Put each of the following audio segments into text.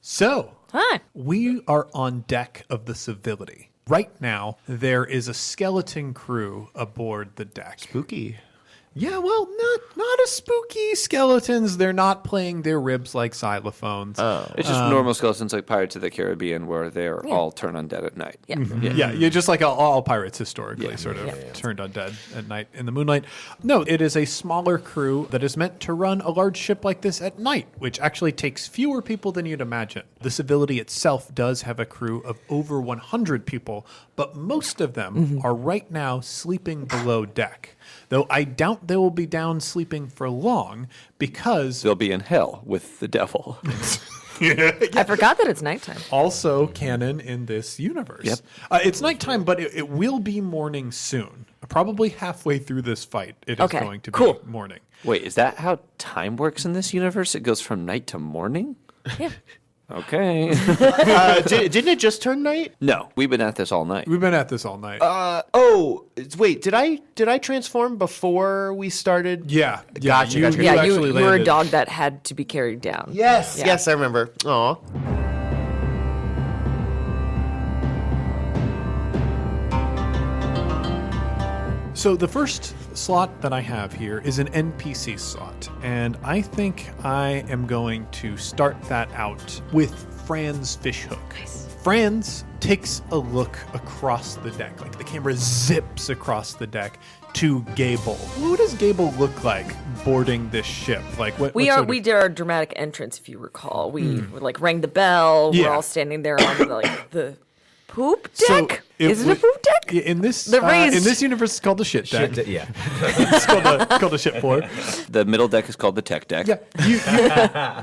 So, Hi. we are on deck of the Civility. Right now, there is a skeleton crew aboard the deck. Spooky. Yeah, well, not as spooky skeletons. They're not playing their ribs like xylophones. Oh. It's just normal skeletons like Pirates of the Caribbean where they're all turned undead at night. Yeah. Yeah, you're just like all pirates historically turned undead at night in the moonlight. No, it is a smaller crew that is meant to run a large ship like this at night, which actually takes fewer people than you'd imagine. The Civility itself does have a crew of over 100 people, but most of them are right now sleeping below deck. Though I doubt they will be down sleeping for long because They'll be in hell with the devil. I forgot that it's nighttime. also canon in this universe. Yep. It's nighttime, but it will be morning soon. Probably halfway through this fight, it is going to be morning. Wait, is that how time works in this universe? It goes from night to morning? Yeah. Okay. Didn't it just turn night? No, we've been at this all night. We've been at this all night. Wait, did I transform before we started? Yeah. Gotcha. You Yeah, you actually were a landed. dog that had to be carried down. Yes. Yeah. Yes, I remember. Aw. So the first slot that I have here is an NPC slot, and I think I am going to start that out with Fran's fishhook. Nice. Franz takes a look across the deck, like the camera zips across the deck to Gable. What does Gable look like boarding this ship? Like We did our dramatic entrance, if you recall. We like rang the bell. Yeah. We're all standing there on the poop So deck. Is it a poop deck? In this The raised- in this universe, it's called the shit deck. Yeah. It's called the shit floor. The middle deck is called the tech deck. Yeah,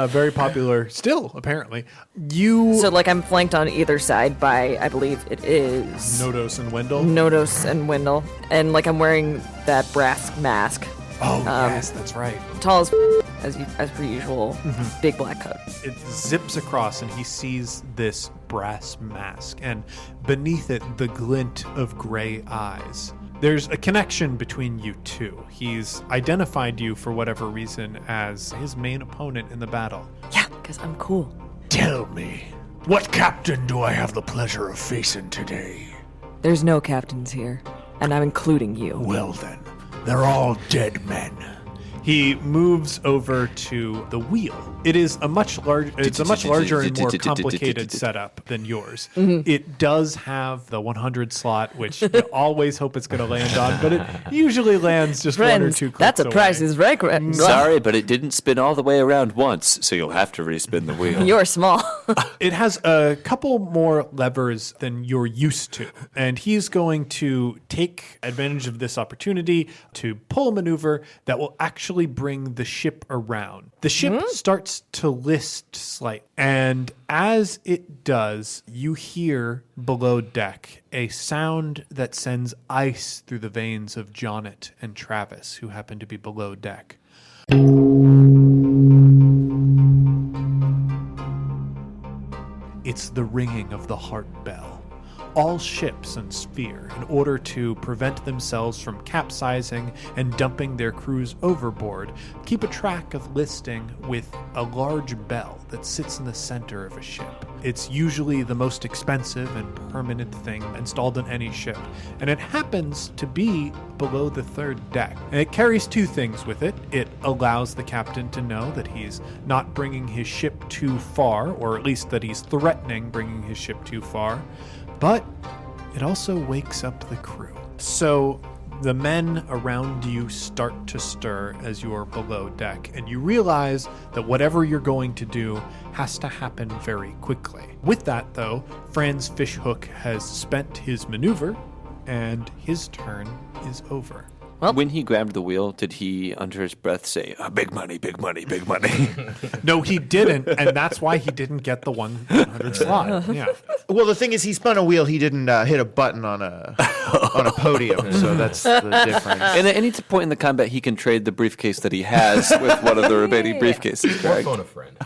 very popular still, apparently. You So like I'm flanked on either side by, I believe it is Nodos and Wendell. Nodos and Wendell. And like I'm wearing that brass mask. Oh, yes, that's right. Tall as per usual. Big black coat. It zips across, and he sees this brass mask, and beneath it, the glint of gray eyes. There's a connection between you two. He's identified you, for whatever reason, as his main opponent in the battle. Yeah, because I'm cool. Tell me, what captain do I have the pleasure of facing today? There's no captains here, and I'm including you. Well then, they're all dead men. He moves over to the wheel. It is a much larger and more complicated setup than yours. It does have the 100 slot, which you always hope it's going to land on, but it usually lands just one or Friends, two clicks that's a away. Price is Right. Sorry, but it didn't spin all the way around once, so you'll have to respin the wheel. You're small. It has a couple more levers than you're used to, and he's going to take advantage of this opportunity to pull a maneuver that will actually bring the ship around. The ship starts to list slightly, and as it does, you hear below deck a sound that sends ice through the veins of Jonnit and Travis, who happen to be below deck. It's the ringing of the heart bell. All ships in Sphere, in order to prevent themselves from capsizing and dumping their crews overboard, keep a track of listing with a large bell that sits in the center of a ship. It's usually the most expensive and permanent thing installed on any ship, and it happens to be below the third deck. And it carries two things with it. It allows the captain to know that he's not bringing his ship too far, or at least that he's threatening bringing his ship too far. But it also wakes up the crew. So the men around you start to stir as you are below deck, and you realize that whatever you're going to do has to happen very quickly. With that, though, Fran's fishhook has spent his maneuver, and his turn is over. When he grabbed the wheel, did he, under his breath, say, big money, big money, big money? No, he didn't, and that's why he didn't get the 100 slot. Yeah. Well, the thing is, he spun a wheel. He didn't hit a button on a podium, so that's the difference. And at any point in the combat, he can trade the briefcase that he has with one of the remaining briefcases, Or correct? phone a friend.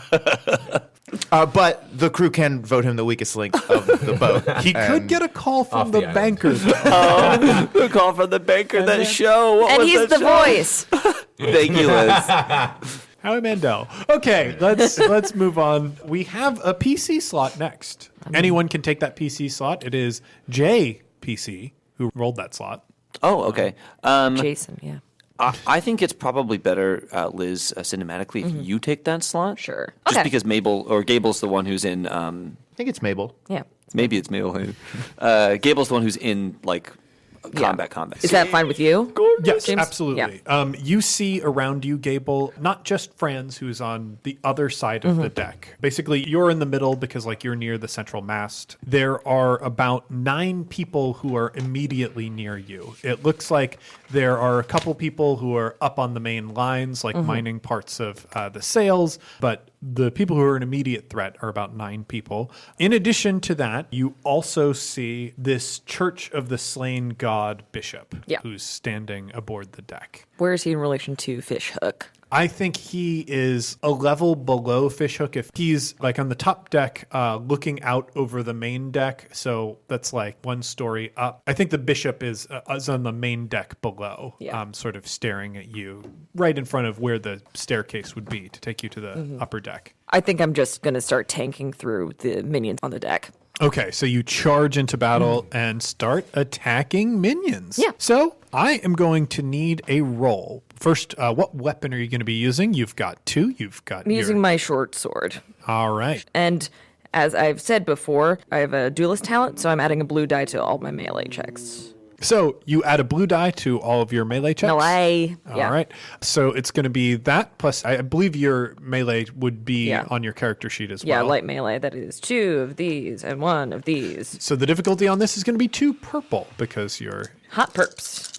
But the crew can vote him the weakest link of the boat. He could get a call from Off the the island. bankers. The call from the banker, that show. What And was he's that the show? voice. Thank you, Liz. Howie Mandel. Okay, let's move on. We have a PC slot next. Anyone can take that PC slot. It is JPC who rolled that slot. Oh, okay. Jason, yeah. I think it's probably better, Liz, cinematically, if you take that slot. Sure. Just Okay. because Gable's the one who's in. I think it's Mabel. Yeah. Maybe it's Mabel. Gable's the one who's in combat. Is that fine with you? Yes, James? absolutely. You see around you, Gable, not just Franz, who's on the other side of the deck. Basically, you're in the middle because, you're near the central mast. There are about 9 people who are immediately near you. It looks like there are a couple people who are up on the main lines, mining parts of the sails, but the people who are an immediate threat are about 9 people. In addition to that, you also see this Church of the Slain God Bishop, who's standing aboard the deck. Where is he in relation to Fishhook? I think he is a level below Fishhook. If he's on the top deck, looking out over the main deck, so that's one story up. I think the bishop is on the main deck below, sort of staring at you right in front of where the staircase would be to take you to the upper deck. I think I'm just going to start tanking through the minions on the deck. Okay, so you charge into battle and start attacking minions. Yeah. So I am going to need a roll. First, what weapon are you going to be using? You've got 2. I'm using my short sword. All right. And as I've said before, I have a duelist talent, so I'm adding a blue die to all my melee checks. So you add a blue die to all of your melee checks? Melee. All right. So it's going to be that plus, I believe your melee would be on your character sheet as well. Yeah, light melee. That is 2 of these and 1 of these. So the difficulty on this is going to be 2 purple because you're... Hot perps.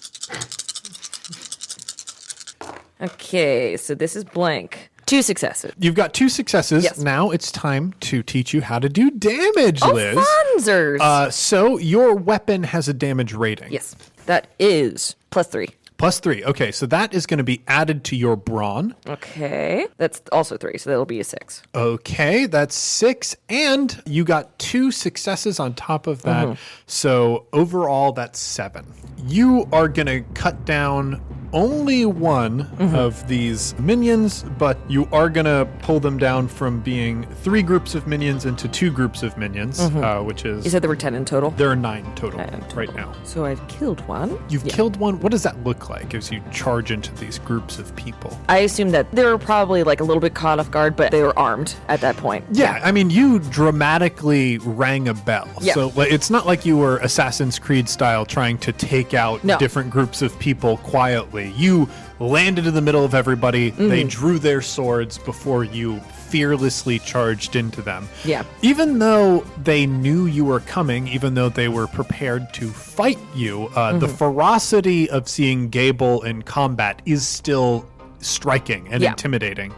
Okay, so this is blank. 2 successes. You've got 2 successes. Yes. Now it's time to teach you how to do damage, Liz. Funzers! So your weapon has a damage rating. Yes, that is +3. +3. Okay, so that is going to be added to your brawn. Okay, that's also 3, so that'll be a 6. Okay, that's 6. And you got 2 successes on top of that. So overall, that's 7. You are going to cut down only one of these minions, but you are going to pull them down from being 3 groups of minions into 2 groups of minions, which is... You said there were 10 in total? There are 9 total right now. So I've killed one. You've killed one. What does that look like as you charge into these groups of people? I assume that they were probably like a little bit caught off guard, but they were armed at that point. Yeah, I mean, you dramatically rang a bell. Yeah. So it's not like you were Assassin's Creed style trying to take out different groups of people quietly. You landed in the middle of everybody. They drew their swords before you fearlessly charged into them. Yeah. Even though they knew you were coming, even though they were prepared to fight you, the ferocity of seeing Gable in combat is still striking and intimidating.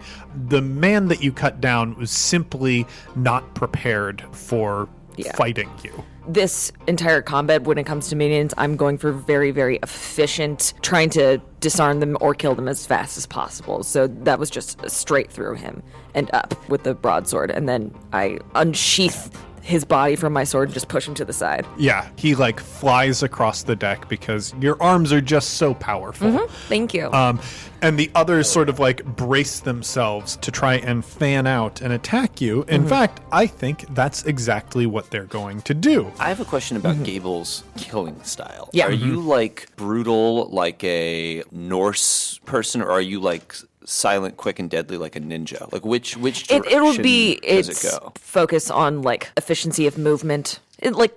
The man that you cut down was simply not prepared for fighting you. This entire combat, when it comes to minions, I'm going for very, very efficient, trying to disarm them or kill them as fast as possible. So that was just straight through him and up with the broadsword. And then I unsheath his body from my sword and just push him to the side. Yeah, he flies across the deck because your arms are just so powerful. Thank you. And the others sort of brace themselves to try and fan out and attack you. In fact, I think that's exactly what they're going to do. I have a question about Gable's killing style. Yeah. Are you brutal like a Norse person, or are you silent, quick, and deadly like a ninja? Which direction It'll be does its it go? focus on efficiency of movement.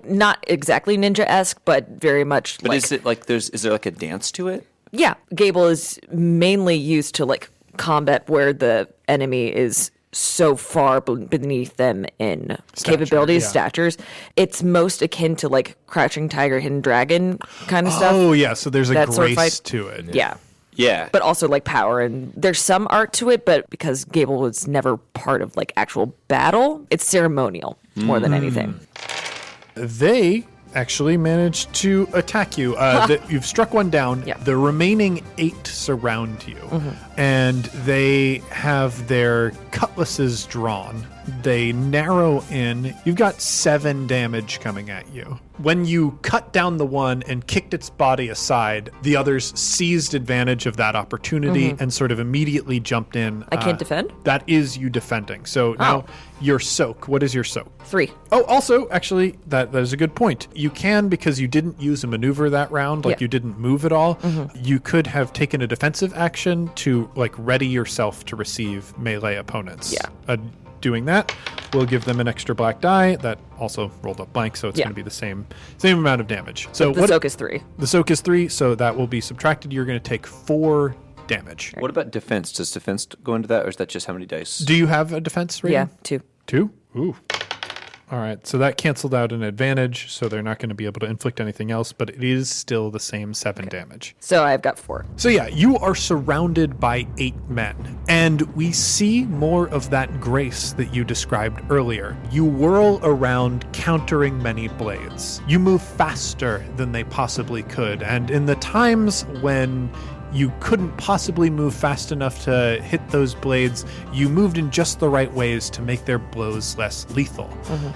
Not exactly ninja-esque, but very much. But is it is there a dance to it? Yeah, Gable is mainly used to combat where the enemy is so far beneath them in capabilities, statures. It's most akin to Crouching Tiger, Hidden Dragon kind of stuff. Oh yeah, so there's a That sort of grace fight. to it. Yeah. Yeah. But also power, and there's some art to it, but because Gable was never part of actual battle, it's ceremonial more than anything. They actually managed to attack you. You've struck one down. Yeah. The remaining 8 surround you, and they have their cutlasses drawn. They narrow in. You've got 7 damage coming at you. When you cut down the one and kicked its body aside, the others seized advantage of that opportunity and sort of immediately jumped in. I can't defend? That is you defending. So now your soak. What is your soak? 3. Oh, also, actually, that is a good point. You can, because you didn't use a maneuver that round, like you didn't move at all, you could have taken a defensive action to like ready yourself to receive melee opponents. Yeah. Doing that, we'll give them an extra black die. That also rolled up blank, so it's going to be the same amount of damage. So The soak is 3. The soak is 3, so that will be subtracted. You're going to take 4 damage. What about defense? Does defense go into that, or is that just how many dice? Do you have a defense rating? Yeah, 2. 2? Ooh. All right, so that canceled out an advantage, so they're not going to be able to inflict anything else, but it is still the same 7 damage. So I've got 4. So yeah, you are surrounded by 8 men, and we see more of that grace that you described earlier. You whirl around, countering many blades. You move faster than they possibly could, and in the times when you couldn't possibly move fast enough to hit those blades, you moved in just the right ways to make their blows less lethal.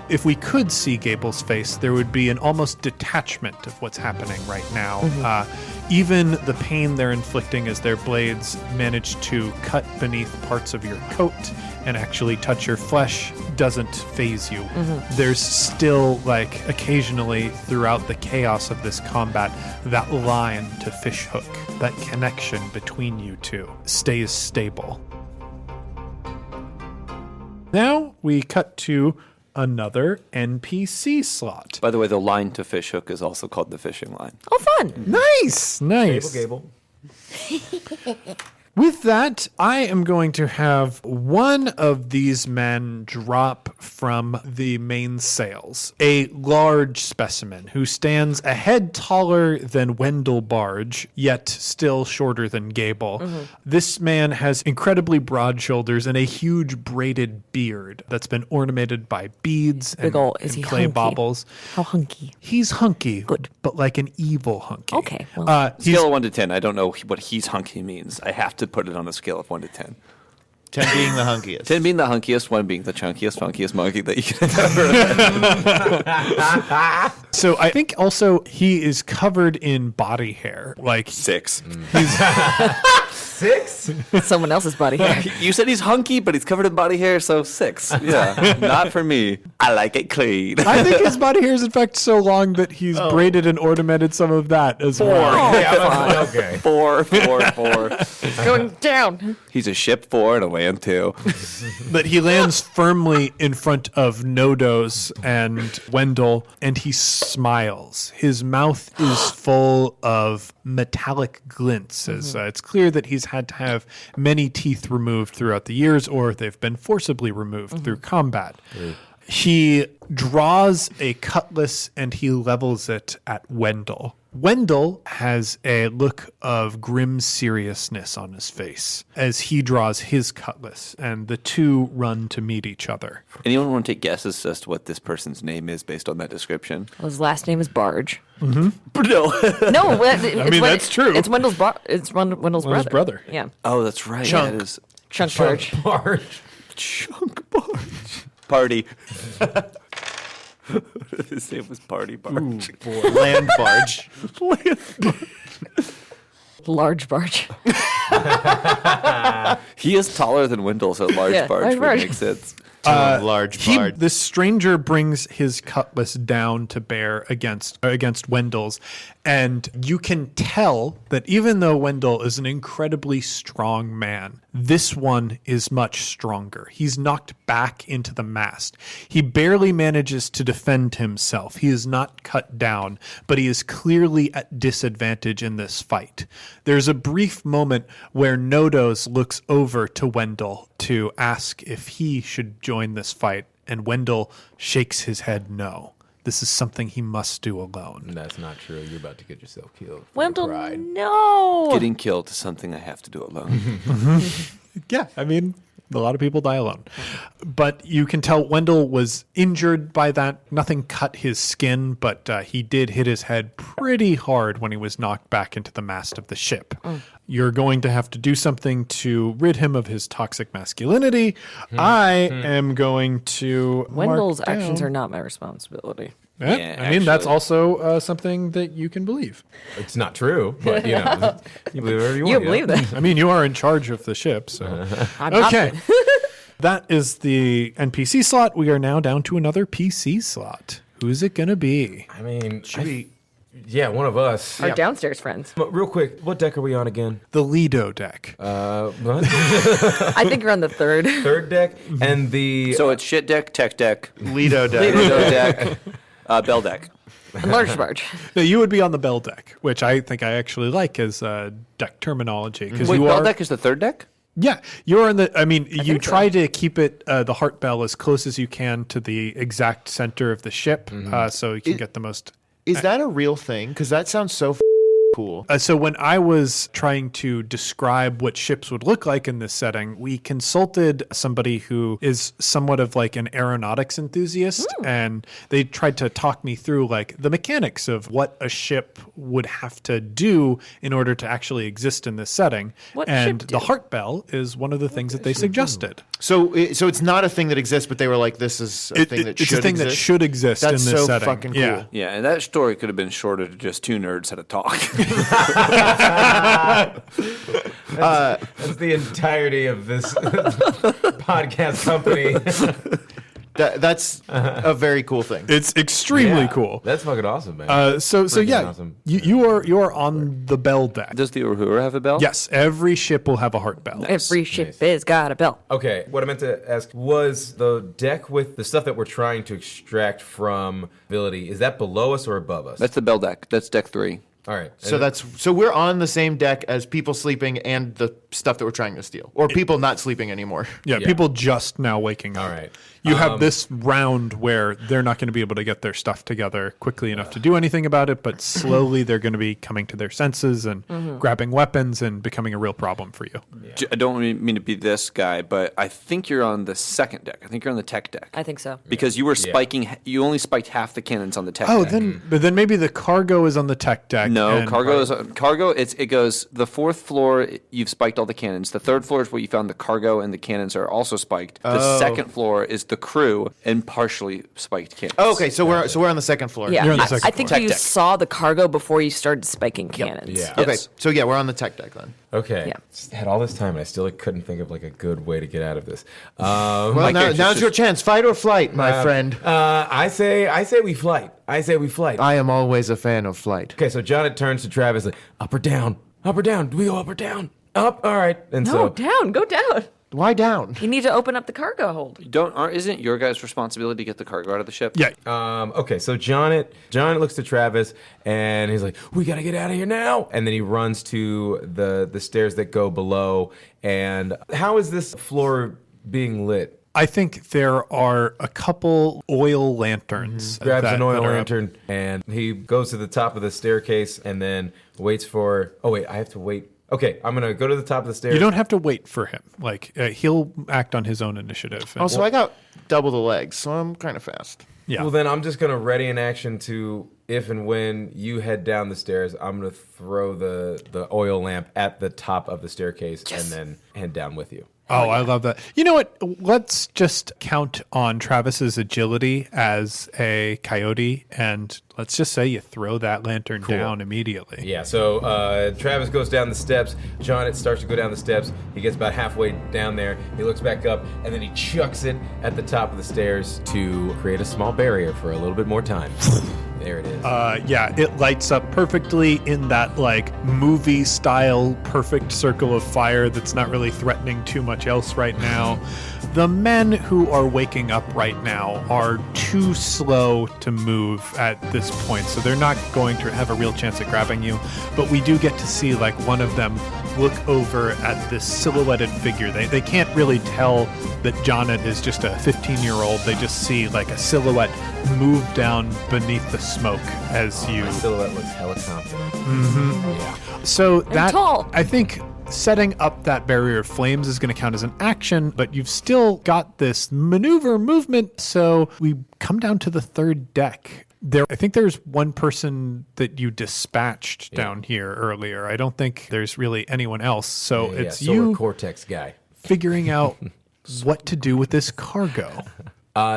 If we could see Gable's face, there would be an almost detachment of what's happening right now. Even the pain they're inflicting as their blades manage to cut beneath parts of your coat and actually touch your flesh doesn't faze you. There's still, like, occasionally throughout the chaos of this combat, that line to fishhook, that connection between you two stays stable. Now we cut to another NPC slot. By the way, the line to fishhook is also called the fishing line. Oh, fun. Nice. Gable. With that, I am going to have one of these men drop from the mainsails. A large specimen who stands a head taller than Wendell Barge, yet still shorter than Gable. This man has incredibly broad shoulders and a huge braided beard that's been ornamented by beads and, Is he clay hunky? baubles. How hunky? He's hunky. Good. But like an evil hunky. Okay, well. Scale of 1 to 10. I don't know what he's hunky means. I have to put it on a scale of 1 to 10. 10 being the hunkiest. 10 being the hunkiest, 1 being the chunkiest, funkiest monkey that you can ever. So I think also he is covered in body hair. Like 6. he's 6? Someone else's body hair. You said he's hunky, but he's covered in body hair, so 6. Yeah, not for me. I like it clean. I think his body hair is in fact so long that he's braided and ornamented some of that as well. Yeah, okay. 4. Going down. He's a ship 4 and a land 2. But he lands firmly in front of Nodos and Wendell, and he smiles. His mouth is full of metallic glints, as it's clear that he's had to have many teeth removed throughout the years, or they've been forcibly removed through combat. He draws a cutlass and he levels it at Wendell. Wendell has a look of grim seriousness on his face as he draws his cutlass, and the two run to meet each other. Anyone want to take guesses as to what this person's name is based on that description? Well, his last name is Barge. No. No, that's true. It's Wendell's Wendell's brother. Yeah, Oh, that's right. Chunk. That is Chunk Barge. Barge. Chunk Barge. Party. His name was Party Barge. Land barge. Large Barge. He is taller than Wendell, so large Yeah, barge large would barge. make sense. Large barge. This stranger brings his cutlass down to bear against Wendell's, and you can tell that even though Wendell is an incredibly strong man, this one is much stronger. He's knocked back into the mast. He barely manages to defend himself. He is not cut down, but he is clearly at disadvantage in this fight. There's a brief moment where Nodos looks over to Wendell to ask if he should join this fight, and Wendell shakes his head no. This is something he must do alone. That's not true. You're about to get yourself killed. Wendell, Pride. no. Getting killed is something I have to do alone. Yeah, I mean, a lot of people die alone. But you can tell Wendell was injured by that. Nothing cut his skin, but he did hit his head pretty hard when he was knocked back into the mast of the ship. You're going to have to do something to rid him of his toxic masculinity. I am going to. Wendell's actions are not my responsibility. Yeah, I mean, that's also something that you can believe. It's not true, but you know, you believe whatever you want. You believe that? I mean, you are in charge of the ship, so. I'm not. Okay. That is the NPC slot. We are now down to another PC slot. Who's it going to be? I mean, yeah, one of us. Our downstairs friends. But real quick, what deck are we on again? The Lido deck. What? I think you're on the third. Third deck, and the So it's shit deck, tech deck, Lido deck. Lido deck, bell deck. And large barge. No, you would be on the Bell deck, which I think I actually like as deck terminology. Because Wait, you bell are, deck is the third deck? Yeah, you're in the. I mean, you think so. try to keep it the heart bell as close as you can to the exact center of the ship, so you can get the most. Is that a real thing? Because that sounds so cool. So when I was trying to describe what ships would look like in this setting, we consulted somebody who is somewhat of like an aeronautics enthusiast, and they tried to talk me through like the mechanics of what a ship would have to do in order to actually exist in this setting. What and ship the do? heart bell is one of the things that they suggested. So it's not a thing that exists, but they were like, this is a thing that It's should a thing exist. that should exist That's in this so setting. fucking cool. Yeah. Yeah, and that story could have been shorter to just two nerds had a talk. that's the entirety of this podcast company. That's a very cool thing. It's extremely cool. That's fucking awesome, man. So Freaking yeah, awesome. you are on the bell deck. Does the Uhura have a bell? Yes, every ship will have a heart bell. Every ship is got a bell. Okay, what I meant to ask was the deck with the stuff that we're trying to extract from Civility, is that below us or above us? That's the bell deck. That's deck 3. All right. So we're on the same deck as people sleeping and the stuff that we're trying to steal, or people not sleeping anymore. Yeah, people just now waking up. All right. You have this round where they're not going to be able to get their stuff together quickly enough to do anything about it, but slowly they're going to be coming to their senses and grabbing weapons and becoming a real problem for you. I don't mean to be this guy, but I think you're on the second deck. I think you're on the tech deck. I think so. Because you were spiking, you only spiked half the cannons on the tech Oh, deck. but then maybe the cargo is on the tech deck. No, and- cargo. It goes the fourth floor. You've spiked all the cannons. The third floor is where you found the cargo and the cannons are also spiked. The second floor is the crew and partially spiked cannons. Oh, okay, so we're on the second floor. Yeah, You're on the I second think floor. you Tech deck. saw the cargo before you started spiking cannons. Yeah. Okay, Yes. so yeah, we're on the tech deck then. Okay. Yeah. Just had all this time and I still couldn't think of like a good way to get out of this. Well, character's now's just- your chance. Fight or flight, my friend. I say we flight. I say we flight. I am always a fan of flight. Okay, so Jonnit turns to Travis like, up or down? Up or down? Do we go up or down? Up. All right. And No, so down. Go down. Why down? You need to open up the cargo hold. Isn't your guys' responsibility to get the cargo out of the ship? Yeah. okay, so Jonnit looks to Travis and he's like, "We gotta get out of here now!" And then he runs to the stairs that go below. And how is this floor being lit? I think there are a couple oil lanterns. Grabs an oil that are up. lantern and he goes to the top of the staircase and then waits for. Oh wait, I have to wait. Okay, I'm gonna go to the top of the stairs. You don't have to wait for him. Like he'll act on his own initiative. And- Also, I got double the legs, so I'm kind of fast. yeah. Well, then I'm just going to ready an action to, if and when you head down the stairs, I'm going to throw the oil lamp at the top of the staircase and then head down with you. Oh, I love that. You know what? Let's just count on Travis's agility as a coyote, and let's just say you throw that lantern down immediately. Yeah, so Travis goes down the steps. Jonnit starts to go down the steps. He gets about halfway down there. He looks back up, and then he chucks it at the top of the stairs to create a small barrier for a little bit more time. There it is. Yeah, it lights up perfectly in that like movie style perfect circle of fire that's not really threatening too much else right now. The men who are waking up right now are too slow to move at this point, so they're not going to have a real chance at grabbing you. But we do get to see like one of them look over at this silhouetted figure. They can't really tell that Jonnit is just a 15-year-old. They just see like a silhouette move down beneath the smoke as you. My silhouette looks hella confident. Yeah. So that tall. I think setting up that barrier of flames is going to count as an action, but you've still got this maneuver movement. So we come down to the third deck. I think there's one person that you dispatched down here earlier. I don't think there's really anyone else. So it's Solar you Cortex guy. figuring out what to do with this cargo.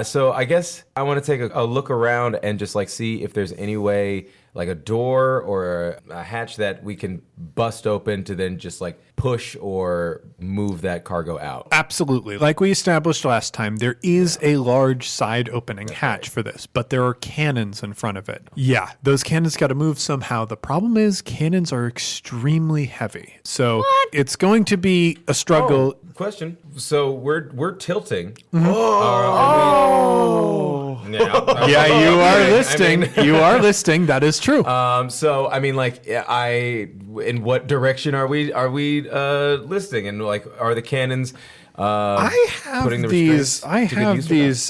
So I guess I want to take a look around and just like see if there's any way, like a door or a hatch that we can bust open to then just like push or move that cargo out. Absolutely. Like we established last time, there is a large side opening hatch for this, but there are cannons in front of it. Yeah, those cannons got to move somehow. The problem is cannons are extremely heavy. So it's going to be a struggle. Question. So we're tilting. Yeah, you are listing. You are listing. That is true. So I mean, like, in what direction are we listing, and like, are the cannons? I have putting the these. restraints I to good have use for these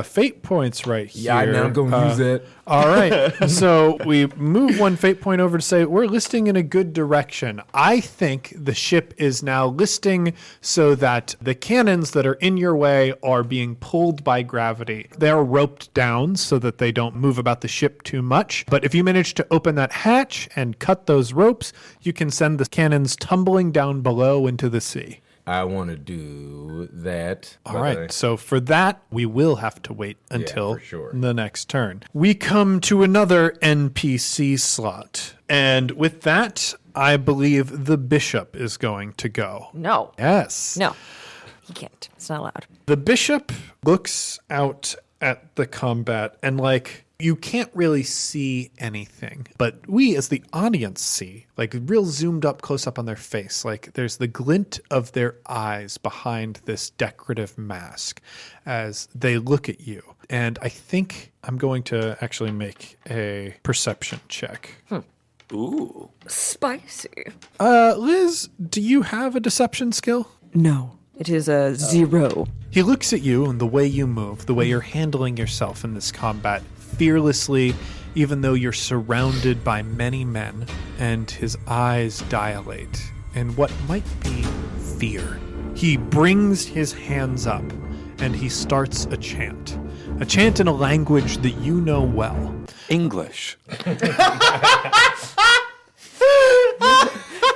fate points right here. Yeah, now I'm going to use it. All right. So we move one fate point over to say we're listing in a good direction. I think the ship is now listing so that the cannons that are in your way are being pulled by gravity. They're roped down so that they don't move about the ship too much. But if you manage to open that hatch and cut those ropes, you can send the cannons tumbling down below into the sea. I want to do that. All right. So for that, we will have to wait until for sure. the next turn. We come to another NPC slot. And with that, I believe the bishop is going to go. No. Yes. No. He can't. It's not allowed. The bishop looks out at the combat and like, you can't really see anything, but we as the audience see, like real zoomed up close up on their face. Like there's the glint of their eyes behind this decorative mask as they look at you. And I think I'm going to actually make a perception check. Ooh. Spicy. Liz, do you have a deception skill? No. It is a 0. He looks at you and the way you move, the way you're handling yourself in this combat fearlessly, even though you're surrounded by many men, and his eyes dilate in what might be fear. He brings his hands up and he starts a chant in a language that you know well. English.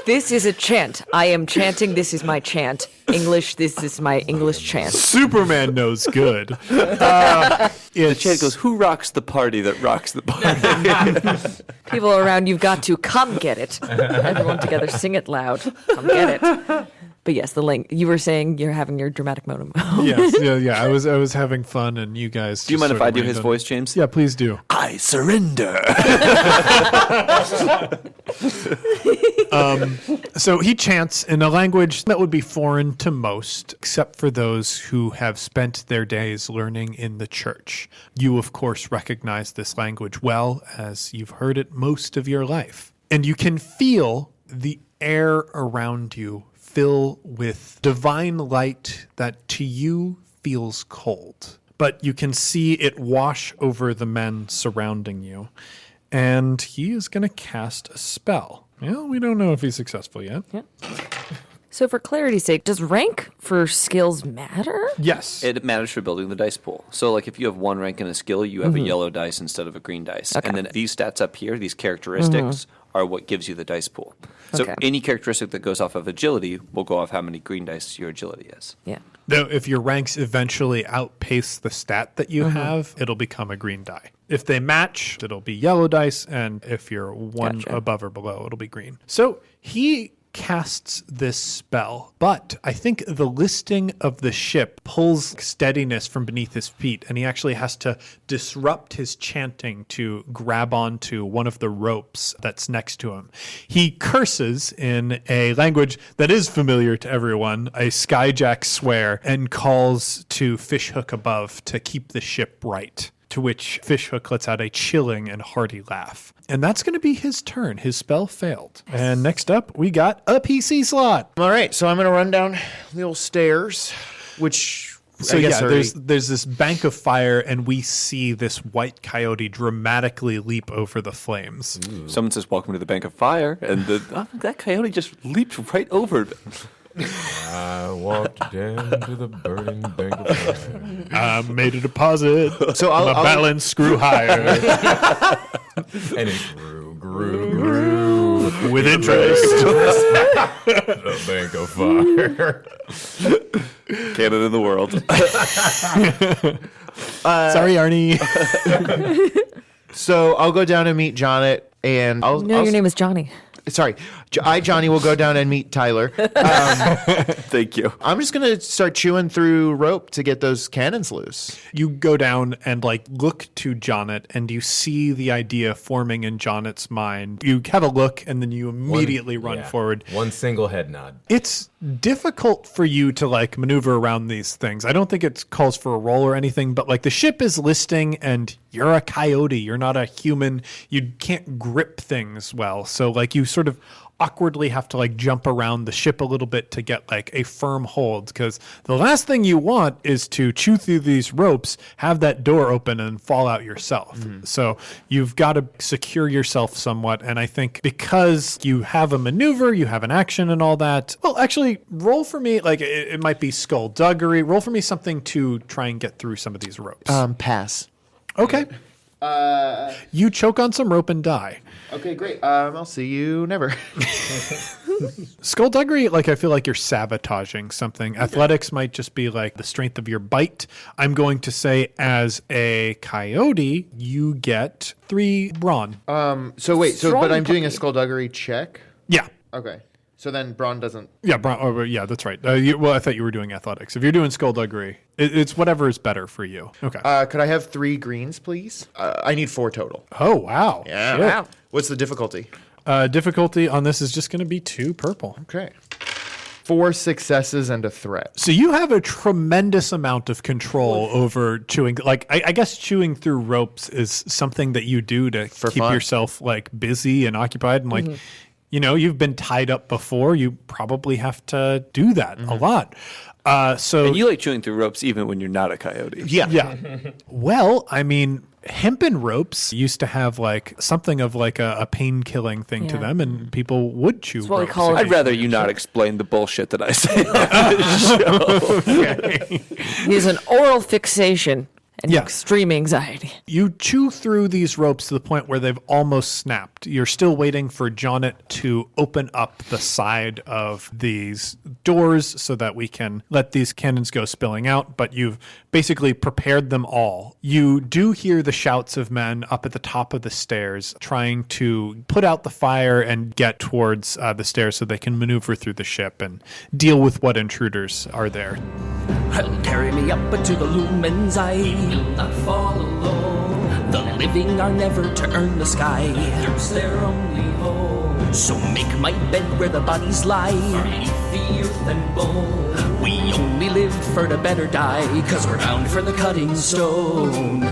This is a chant. I am chanting. This is my chant. English. This is my English chant. Superman knows good. The chant goes, who rocks the party that rocks the party? People around, you've got to come get it. Everyone together, sing it loud. Come get it. But yes, the link. You were saying you're having your dramatic moment. Yes, yeah. I was having fun, and you guys. Do you mind if I do his voice, James? Yeah, please do. I surrender. So he chants in a language that would be foreign to most, except for those who have spent their days learning in the church. You, of course, recognize this language well, as you've heard it most of your life. And you can feel the air around you fill with divine light that to you feels cold. But you can see it wash over the men surrounding you. And he is going to cast a spell. Well, we don't know if he's successful yet. Yeah. So for clarity's sake, does rank for skills matter? Yes. It matters for building the dice pool. So like if you have one rank in a skill, you have a yellow dice instead of a green dice. Okay. And then these stats up here, these characteristics, are what gives you the dice pool. So Okay. any characteristic that goes off of agility will go off how many green dice your agility is. Yeah. Though if your ranks eventually outpace the stat that you have, it'll become a green die. If they match, it'll be yellow dice, and if you're one Gotcha. above or below, it'll be green. So he casts this spell, but I think the listing of the ship pulls steadiness from beneath his feet, and he actually has to disrupt his chanting to grab onto one of the ropes that's next to him. He curses in a language that is familiar to everyone, a Skyjacks swear, and calls to Fishhook above to keep the ship right. To which Fishhook lets out a chilling and hearty laugh. And that's going to be his turn. His spell failed. And next up, we got a PC slot. All right, so I'm going to run down the old stairs, which So I guess yeah, already- there's this bank of fire, and we see this white coyote dramatically leap over the flames. Someone says, welcome to the bank of fire. And that coyote just leaped right over it. I walked down to the burning bank of fire. I made a deposit. So My balance grew higher And it grew with interest. the bank of fire. Cannon in the world. Sorry, Arnie. So I'll go down and meet Jonnit, and No, your name is Johnny. Sorry, Johnny will go down and meet Tyler. Thank you. I'm just gonna start chewing through rope to get those cannons loose. You go down and look to Jonnit, and you see the idea forming in Jonnit's mind. You have a look, and then you immediately run forward. One single head nod. It's difficult for you to maneuver around these things. I don't think it calls for a roll or anything, but the ship is listing, and you're a coyote. You're not a human. You can't grip things well, so you sort of awkwardly have to jump around the ship a little bit to get a firm hold, because the last thing you want is to chew through these ropes, have that door open, and fall out yourself. So you've got to secure yourself somewhat, and I think because you have a maneuver, you have an action and all that, well, actually, roll for me, it might be skullduggery. Roll for me something to try and get through some of these ropes. Pass. Okay. You choke on some rope and die. Okay, great. I'll see you never. Skullduggery, I feel like you're sabotaging something. Athletics might just be the strength of your bite. I'm going to say as a coyote, you get 3 brawn. But I'm doing a skullduggery check. Yeah. Okay. So then brawn doesn't. Yeah, brawn. Oh, yeah, that's right. I thought you were doing athletics. If you're doing skullduggery, it's whatever is better for you. Okay. Could I have 3 greens, please? I need 4 total. Oh, wow. Yeah. Shit. Wow. What's the difficulty? Difficulty on this is just going to be 2 purple. Okay. 4 successes and a threat. So you have a tremendous amount of control over chewing. I guess chewing through ropes is something that you do to keep fun. yourself busy and occupied, and you've been tied up before. You probably have to do that a lot. So And you like chewing through ropes even when you're not a coyote. yeah. Well, I mean, hempen ropes used to have something of a pain killing thing to Yeah. them, and people would chew what we ropes. call it. I'd rather you not explain the bullshit that I say on this show. He has an oral fixation and Yeah. extreme anxiety. You chew through these ropes to the point where they've almost snapped. You're still waiting for Jonnit to open up the side of these doors so that we can let these cannons go spilling out, but you've basically prepared them all. You do hear the shouts of men up at the top of the stairs trying to put out the fire and get towards the stairs so they can maneuver through the ship and deal with what intruders are there. I'll carry me up to the lumen's eye. You'll not fall alone. The living are never to earn the sky. There's their only home. So make my bed where the bodies lie. Beneath the earth and bone. We only live for to better die. 'Cause we're bound for the cutting stone.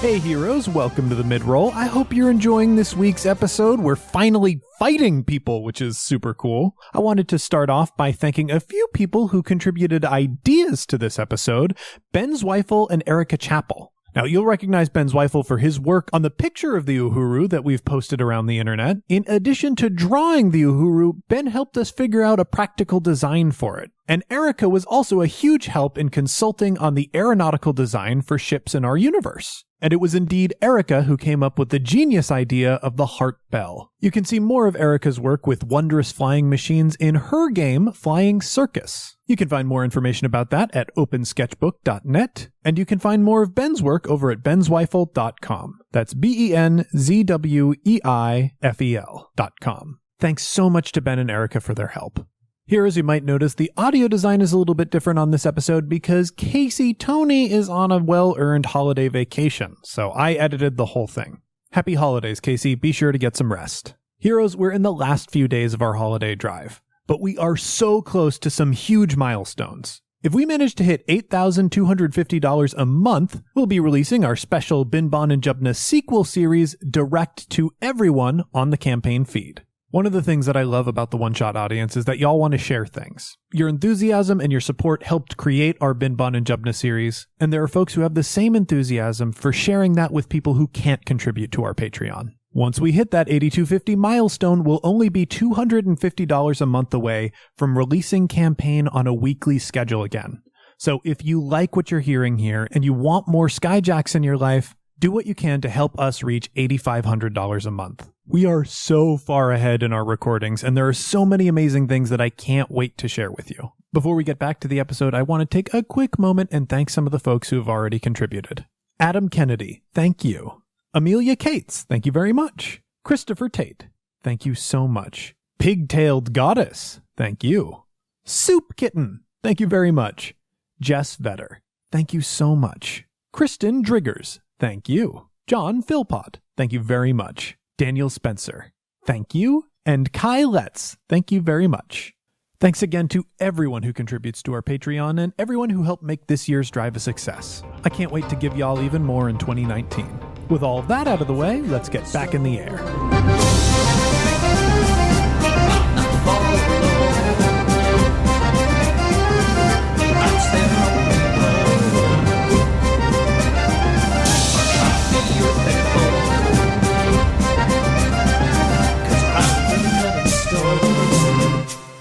Hey heroes, welcome to the mid-roll. I hope you're enjoying this week's episode. We're finally fighting people, which is super cool. I wanted to start off by thanking a few people who contributed ideas to this episode, Ben Zweifel and Erica Chappell. Now, you'll recognize Ben Zweifel for his work on the picture of the Uhuru that we've posted around the internet. In addition to drawing the Uhuru, Ben helped us figure out a practical design for it. And Erica was also a huge help in consulting on the aeronautical design for ships in our universe. And it was indeed Erica who came up with the genius idea of the Heart Bell. You can see more of Erica's work with wondrous flying machines in her game, Flying Circus. You can find more information about that at opensketchbook.net, and you can find more of Ben's work over at benzweifel.com. That's BENZWEIFEL.com. Thanks so much to Ben and Erica for their help. Here, as you might notice, the audio design is a little bit different on this episode because Casey Tony is on a well-earned holiday vacation, so I edited the whole thing. Happy holidays, Casey. Be sure to get some rest. Heroes, we're in the last few days of our holiday drive, but we are so close to some huge milestones. If we manage to hit $8,250 a month, we'll be releasing our special Bin Bon and Jubna sequel series direct to everyone on the campaign feed. One of the things that I love about the one-shot audience is that y'all want to share things. Your enthusiasm and your support helped create our Bin Bon and Jubna series, and there are folks who have the same enthusiasm for sharing that with people who can't contribute to our Patreon. Once we hit that 8250 milestone, we'll only be $250 a month away from releasing campaign on a weekly schedule again. So if you like what you're hearing here and you want more Skyjacks in your life, do what you can to help us reach $8,500 a month. We are so far ahead in our recordings, and there are so many amazing things that I can't wait to share with you. Before we get back to the episode, I want to take a quick moment and thank some of the folks who have already contributed. Adam Kennedy, thank you. Amelia Cates, thank you very much. Christopher Tate, thank you so much. Pigtailed Goddess, thank you. Soup Kitten, thank you very much. Jess Vetter, thank you so much. Kristen Driggers, thank you. John Philpott, thank you very much. Daniel Spencer, thank you. And Kai Letts, thank you very much. Thanks again to everyone who contributes to our Patreon and everyone who helped make this year's drive a success. I can't wait to give y'all even more in 2019. With all that out of the way, let's get back in the air.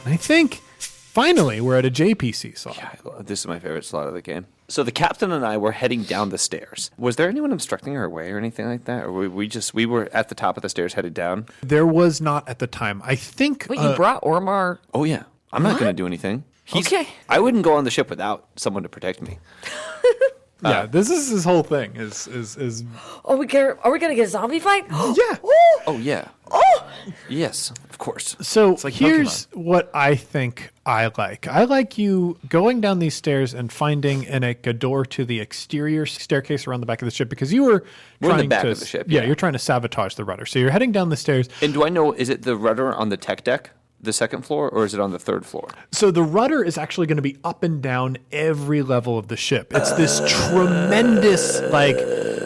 I think, finally, we're at a JPC song. Yeah, this is my favorite slot of the game. So the captain and I were heading down the stairs. Was there anyone obstructing our way or anything like that? Or we were at the top of the stairs headed down? There was not at the time. I think... Wait, you brought Ormar? Oh, yeah. I'm not going to do anything. Okay. I wouldn't go on the ship without someone to protect me. Yeah, this is his whole thing. Is Are we gonna get a zombie fight? yeah. Oh, yeah. Oh! Yes, of course. So like here's what I think I like. I like you going down these stairs and finding a door to the exterior staircase around the back of the ship because you were We're in trying the back to of the ship, yeah, yeah. you're trying to sabotage the rudder. So you're heading down the stairs. And do I know, is it the rudder on the tech deck, the second floor, or is it on the third floor? So the rudder is actually going to be up and down every level of the ship. It's this tremendous, like,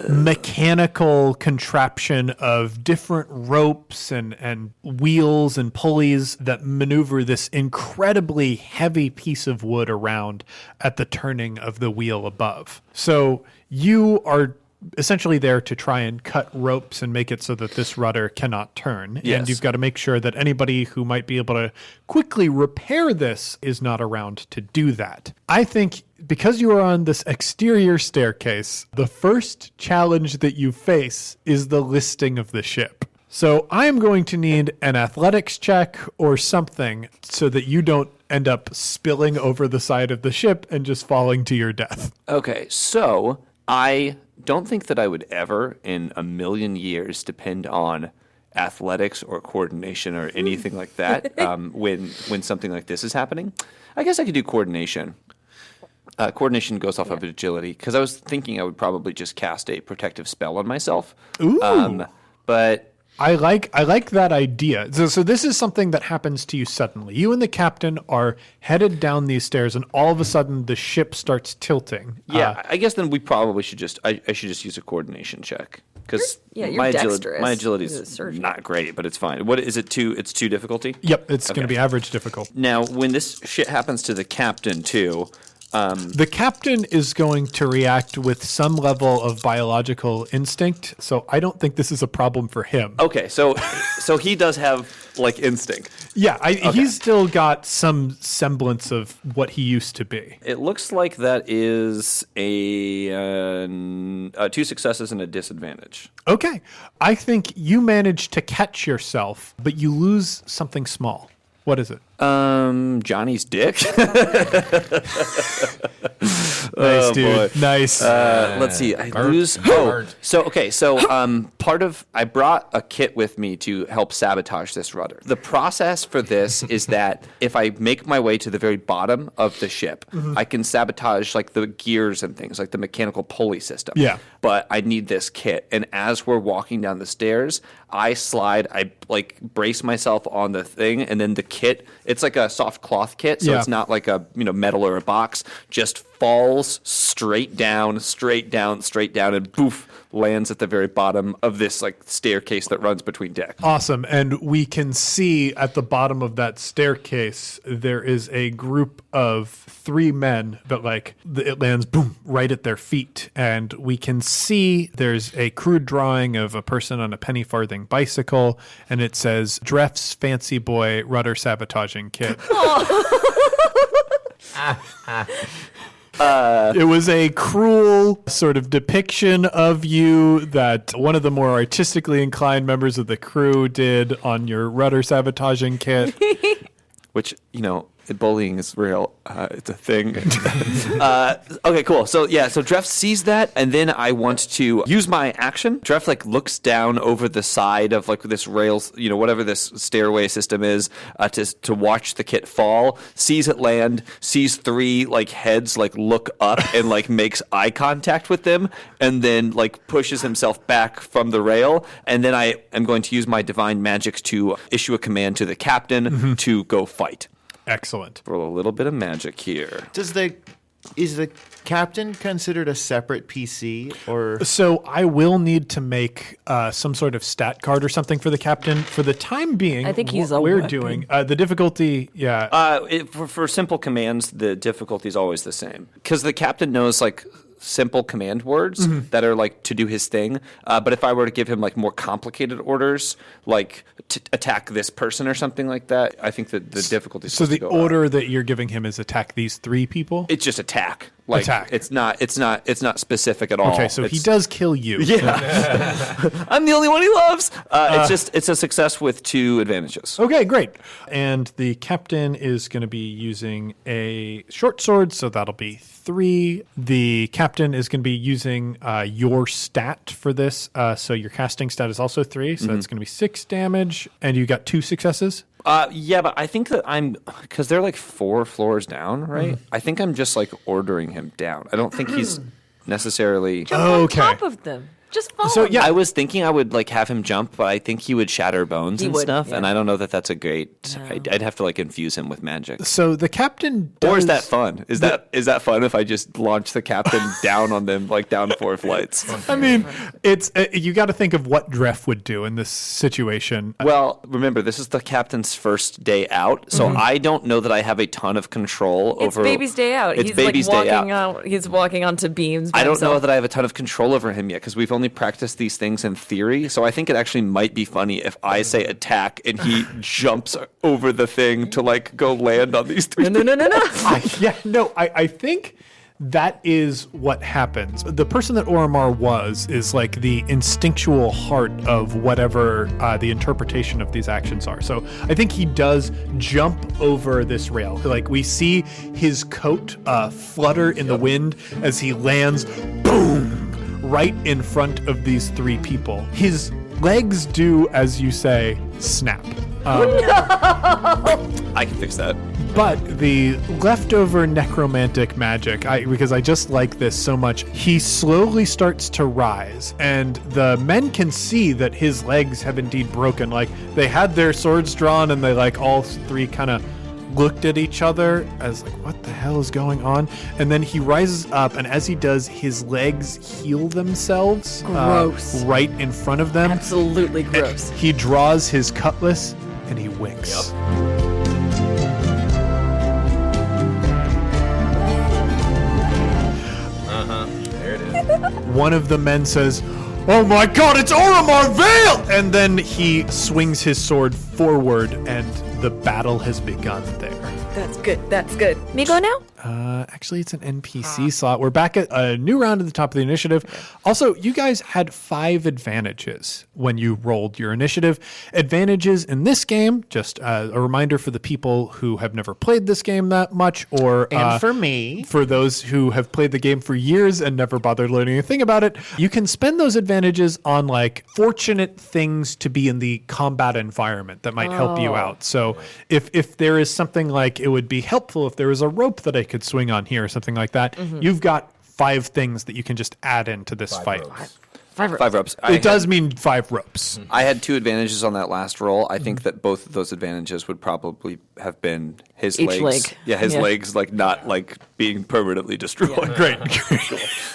mechanical contraption of different ropes and wheels and pulleys that maneuver this incredibly heavy piece of wood around at the turning of the wheel above. So you are essentially there to try and cut ropes and make it so that this rudder cannot turn. Yes. And you've got to make sure that anybody who might be able to quickly repair this is not around to do that. I think because you are on this exterior staircase, the first challenge that you face is the listing of the ship. So I am going to need an athletics check or something so that you don't end up spilling over the side of the ship and just falling to your death. Okay, so I don't think that I would ever in a million years depend on athletics or coordination or anything like that when something like this is happening. I guess I could do coordination. Coordination goes off of agility because I was thinking I would probably just cast a protective spell on myself. Ooh. But I like that idea. So this is something that happens to you suddenly. You and the captain are headed down these stairs, and all of a sudden the ship starts tilting. yeah, I guess then we probably should just I should just use a coordination check because You're my dexterous. agility You're a is surgeon. not great, but it's fine. What is it? It's 2 difficulty. Yep, it's going to Okay. be average difficult. Now, when this shit happens to the captain too. The captain is going to react with some level of biological instinct, so I don't think this is a problem for him. Okay, so he does have like instinct. Yeah, he's still got some semblance of what he used to be. It looks like that is a 2 successes and a disadvantage. Okay, I think you manage to catch yourself, but you lose something small. What is it? Johnny's dick. Nice, dude. Nice. Let's see. I lose. Oh, so okay. So I brought a kit with me to help sabotage this rudder. The process for this is that if I make my way to the very bottom of the ship, I can sabotage like the gears and things, like the mechanical pulley system. Yeah. But I need this kit, and as we're walking down the stairs, I slide. I like brace myself on the thing, and then the kit. It's like a soft cloth kit, so Yeah. it's not like a metal or a box. Just falls straight down, and boof, lands at the very bottom of this like staircase that runs between decks. Awesome. And we can see at the bottom of that staircase, there is a group of 3 men that it lands boom right at their feet. And we can see there's a crude drawing of a person on a penny farthing bicycle. And it says Dref's fancy boy rudder sabotaging kit. It was a cruel sort of depiction of you that one of the more artistically inclined members of the crew did on your rudder sabotaging kit. Which, bullying is real. It's a thing. Okay, cool. So Dref sees that, and then I want to use my action. Dref looks down over the side of this rails, whatever this stairway system is, to watch the kit fall. Sees it land. Sees 3 heads look up and makes eye contact with them, and then pushes himself back from the rail. And then I am going to use my divine magic to issue a command to the captain to go fight. Excellent. Roll a little bit of magic here. Is the captain considered a separate PC or? So I will need to make some sort of stat card or something for the captain. For the time being, I think he's what a we're weapon. doing. The difficulty, yeah. For simple commands, the difficulty is always the same because the captain knows simple command words that are to do his thing. But if I were to give him more complicated orders, to attack this person or something like that, I think that the difficulty is So the to go order up. that you're giving him is attack these 3 people? It's just attack. Attack. It's not specific at all. Okay, so he does kill you. Yeah. I'm the only one he loves. It's a success with 2 advantages. Okay, great. And the captain is going to be using a short sword, so that'll be 3. The captain is going to be using your stat for this, so your casting stat is also 3, so that's going to be 6 damage, and you got 2 successes? Yeah, but I think that because they're 4 floors down, right? I think I'm just ordering him down. I don't think he's necessarily. Jump on top of them. Just follow. So, yeah. I was thinking I would have him jump, but I think he would shatter bones He and would, stuff, yeah. and I don't know that that's a great. I'd have to infuse him with magic. So the captain does... Or is that fun? Is that fun if I just launch the captain down on them down 4 flights? I mean, it's you got to think of what Dref would do in this situation. Well, remember, this is the captain's first day out, so I don't know that I have a ton of control It's over. baby's day out. It's He's baby's day walking out. He's walking onto beams. by I don't know himself. that I have a ton of control over him yet because we've only practiced these things in theory. So I think it actually might be funny if I say attack and he jumps over the thing to go land on these 3. No. I think that is what happens. The person that Oromar is the instinctual heart of whatever the interpretation of these actions are. So I think he does jump over this rail. We see his coat flutter in the wind as he lands, boom, right in front of these 3 people. His legs do, as you say, snap. I can fix that. But the leftover necromantic magic, because I just like this so much, he slowly starts to rise, and the men can see that his legs have indeed broken. They had their swords drawn, and they all 3 kind of looked at each other as what the hell is going on? And then he rises up, and as he does, his legs heal themselves. Gross. Right in front of them. Absolutely gross. He draws his cutlass, and he winks. Yep. There it is. One of the men says, "Oh my god, it's Oromar Vale!" And then he swings his sword forward, and the battle has begun there. That's good. That's good. Me go now? Actually, it's an NPC slot. We're back at a new round at the top of the initiative. Also, you guys had 5 advantages when you rolled your initiative. Advantages in this game, just a reminder for the people who have never played this game that much, or And for me. for those who have played the game for years and never bothered learning anything about it, you can spend those advantages on fortunate things to be in the combat environment that might help you out. So if there is something it would be helpful if there was a rope that I could swing on here or something like that, you've got 5 things that you can just add into this 5 fight. ropes. 5 ropes. It does mean 5 ropes. I had 2 advantages on that last roll. I think that both of those advantages would probably have been his Each legs. leg. Yeah, his Yeah. legs, like, not, like, being permanently destroyed. Great.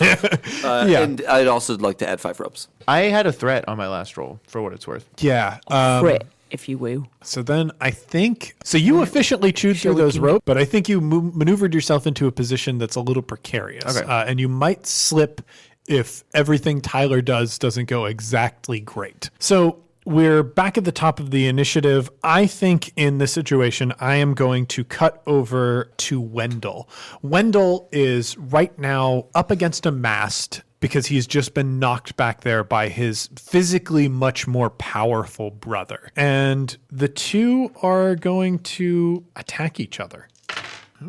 Yeah. And I'd also like to add 5 ropes. I had a threat on my last roll, for what it's worth. Yeah. Crit, if you will. So then I think, so you efficiently chewed through those ropes, but I think you maneuvered yourself into a position that's a little precarious. Okay. And you might slip if everything Tyler doesn't go exactly great. So we're back at the top of the initiative. I think in this situation, I am going to cut over to Wendell. Wendell is right now up against a mast because he's just been knocked back there by his physically much more powerful brother. And the two are going to attack each other.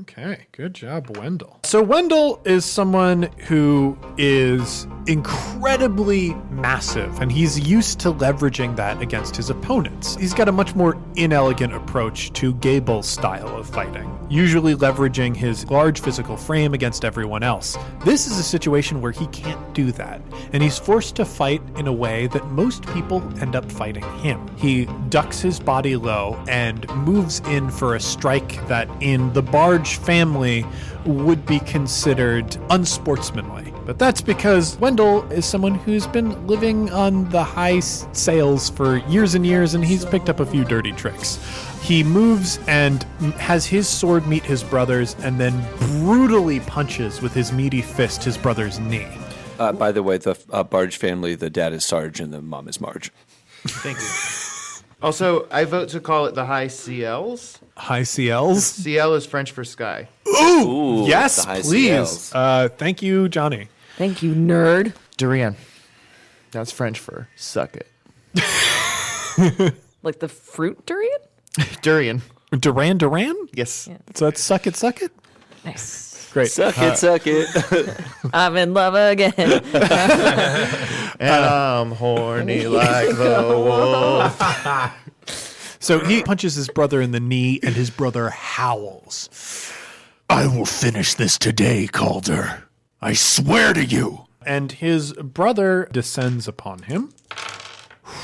Okay, good job, Wendell. So Wendell is someone who is incredibly massive, and he's used to leveraging that against his opponents. He's got a much more inelegant approach to Gable's style of fighting, usually leveraging his large physical frame against everyone else. This is a situation where he can't do that, and he's forced to fight in a way that most people end up fighting him. He ducks his body low and moves in for a strike that in the Barge family would be considered unsportsmanlike. But that's because Wendell is someone who's been living on the high sales for years and years, and he's picked up a few dirty tricks. He moves and has his sword meet his brother's and then brutally punches with his meaty fist his brother's knee. By the way, the Barge family, the dad is Sarge and the mom is Marge. Thank you. Also, I vote to call it the high CLs. High CLs? CL is French for sky. Ooh, yes, the high please. CLs. Thank you, Johnny. Thank you, nerd. Durian. That's French for suck it. Like the fruit durian? Durian. Duran? Yes. Yeah. So that's suck it. Nice. Great. Suck it. I'm in love again. And I'm horny like the wolf. So he punches his brother in the knee, and his brother howls. I will finish this today, Calder. I swear to you. And his brother descends upon him.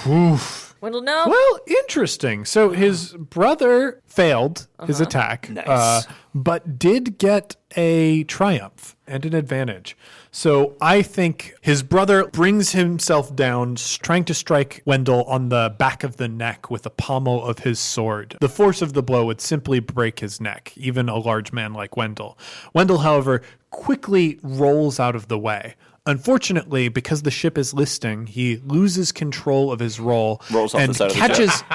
Oof. Wendell, no. Well, interesting. So his brother failed his attack, Nice. but did get a triumph and an advantage. So I think his brother brings himself down, trying to strike Wendell on the back of the neck with the pommel of his sword. The force of the blow would simply break his neck, even a large man like Wendell. Wendell, however, quickly rolls out of the way. Unfortunately, because the ship is listing, he loses control of his roll Rolls off and the side of the ship.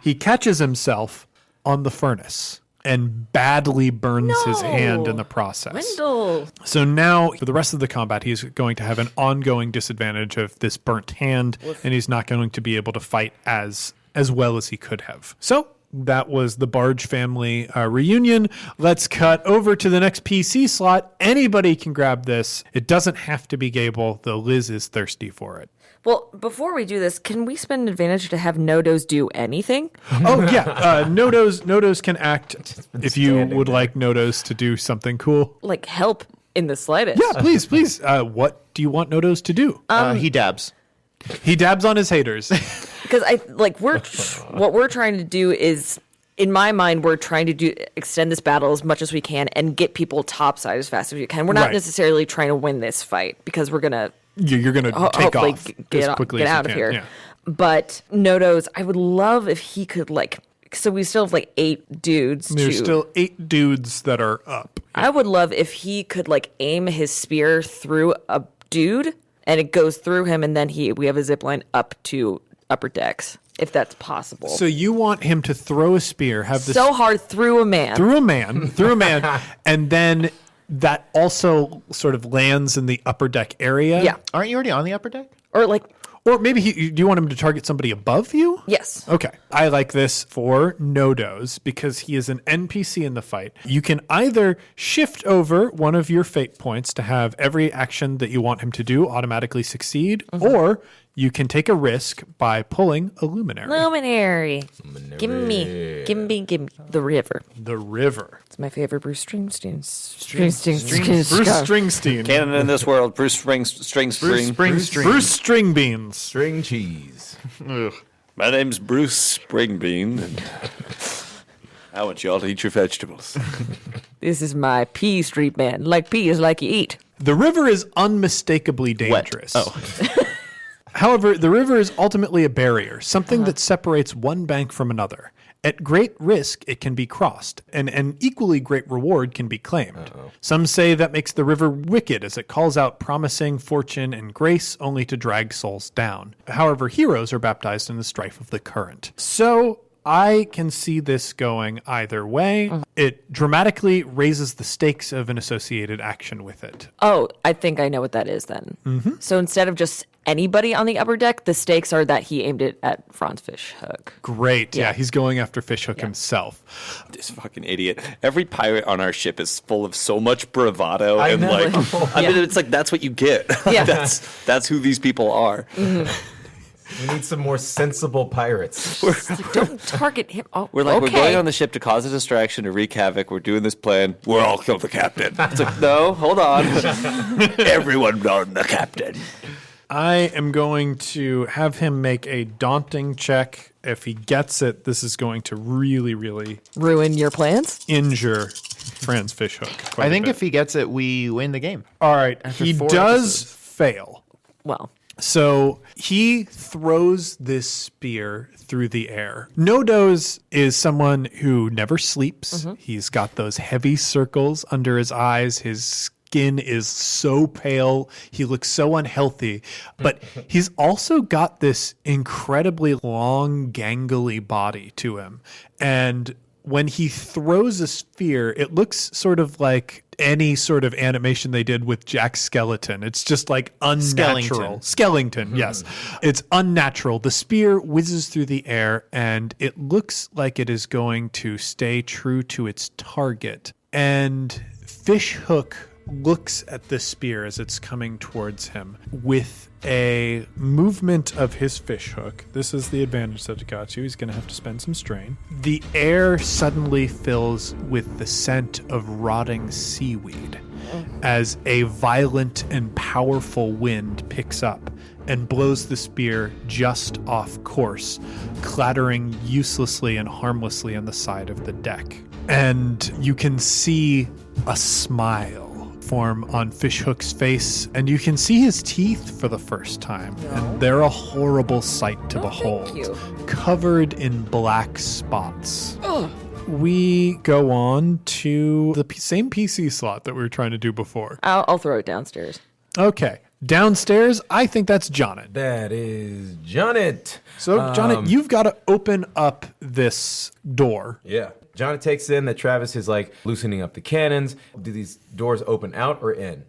he catches himself on the furnace and badly burns his hand in the process. Wendell. So now, for the rest of the combat, he's going to have an ongoing disadvantage of this burnt hand, and he's not going to be able to fight as well as he could have. So that was the Barge family reunion. Let's cut over to the next PC slot. Anybody can grab this. It doesn't have to be Gable, though Liz is thirsty for it. Well, before we do this, can we spend an advantage to have Nodos do anything? Oh, yeah. Nodos can act if you would like Nodos to do something cool. Like help in the slightest. Yeah, please. What do you want Nodos to do? He dabs. He dabs on his haters. Because what we're trying to do is, in my mind, we're trying to extend this battle as much as we can and get people topside as fast as we can. We're not Right. necessarily trying to win this fight because we're gonna You're going to take hopefully off get as quickly as out you of can. here. Yeah. But Nodos, I would love if he could so we still have 8 dudes. There's to, still 8 dudes that are up. I would love if he could aim his spear through a dude and it goes through him, and then we have a zip line up to upper decks, if that's possible. So you want him to throw a spear, have this so hard through a man. through a man, and then that also sort of lands in the upper deck area? Yeah. Aren't you already on the upper deck? Or maybe do you want him to target somebody above you? Yes. Okay. I like this for Nodos because he is an NPC in the fight. You can either shift over one of your fate points to have every action that you want him to do automatically succeed, or you can take a risk by pulling a luminary. Luminary. Give me the river. The river. It's my favorite Bruce Springsteen. Bruce Springsteen. Canon in this world, Bruce Springsteen. Bruce Stringbeans. String cheese. My name's Bruce Springbean, and I want y'all to eat your vegetables. This is my pea street band. Like pea is like you eat. The river is unmistakably dangerous. However, the river is ultimately a barrier, something that separates one bank from another. At great risk, it can be crossed, and an equally great reward can be claimed. Some say that makes the river wicked, as it calls out promising fortune and grace only to drag souls down. However, heroes are baptized in the strife of the current. So I can see this going either way. It dramatically raises the stakes of an associated action with it. Oh, I think I know what that is then. So instead of just anybody on the upper deck, the stakes are that he aimed it at Franz Fishhook. Great. Yeah, he's going after Fishhook himself. This fucking idiot. Every pirate on our ship is full of so much bravado I and know. I mean, it's like that's what you get. Yeah. that's who these people are. We need some more sensible pirates. Don't target him. Oh, We're like, okay. we're going on the ship to cause a distraction, to wreak havoc. We're doing this plan. We'll all kill the captain. It's like, no, hold on. Everyone on the captain. I am going to have him make a daunting check. If he gets it, this is going to really, really Ruin your plans? injure Franz Fishhook. I think if he gets it, we win the game. All right, After he 4 does episodes. fail. Well, So he throws this spear through the air. Nodos is someone who never sleeps. He's got those heavy circles under his eyes. His skin is so pale. He looks so unhealthy. But he's also got this incredibly long, gangly body to him. And when he throws a spear, it looks sort of like any sort of animation they did with Jack Skeleton. It's just like unnatural. Skellington, yes. It's unnatural. The spear whizzes through the air and it looks like it is going to stay true to its target. And Fishhook looks at the spear as it's coming towards him with a movement of his fishhook. This is the advantage that it got you. He's going to have to spend some strain. The air suddenly fills with the scent of rotting seaweed as a violent and powerful wind picks up and blows the spear just off course, clattering uselessly and harmlessly on the side of the deck. And you can see a smile form on Fishhook's face, and you can see his teeth for the first time. And they're a horrible sight to behold. thank you. Covered in black spots. We go on to the same PC slot that we were trying to do before. I'll throw it downstairs. Okay. Downstairs, I think that's Jonnit. That is Jonnit. So, Jonnit, you've got to open up this door. Yeah. Jonnit takes in that Travis is like loosening up the cannons. Do these doors open out or in?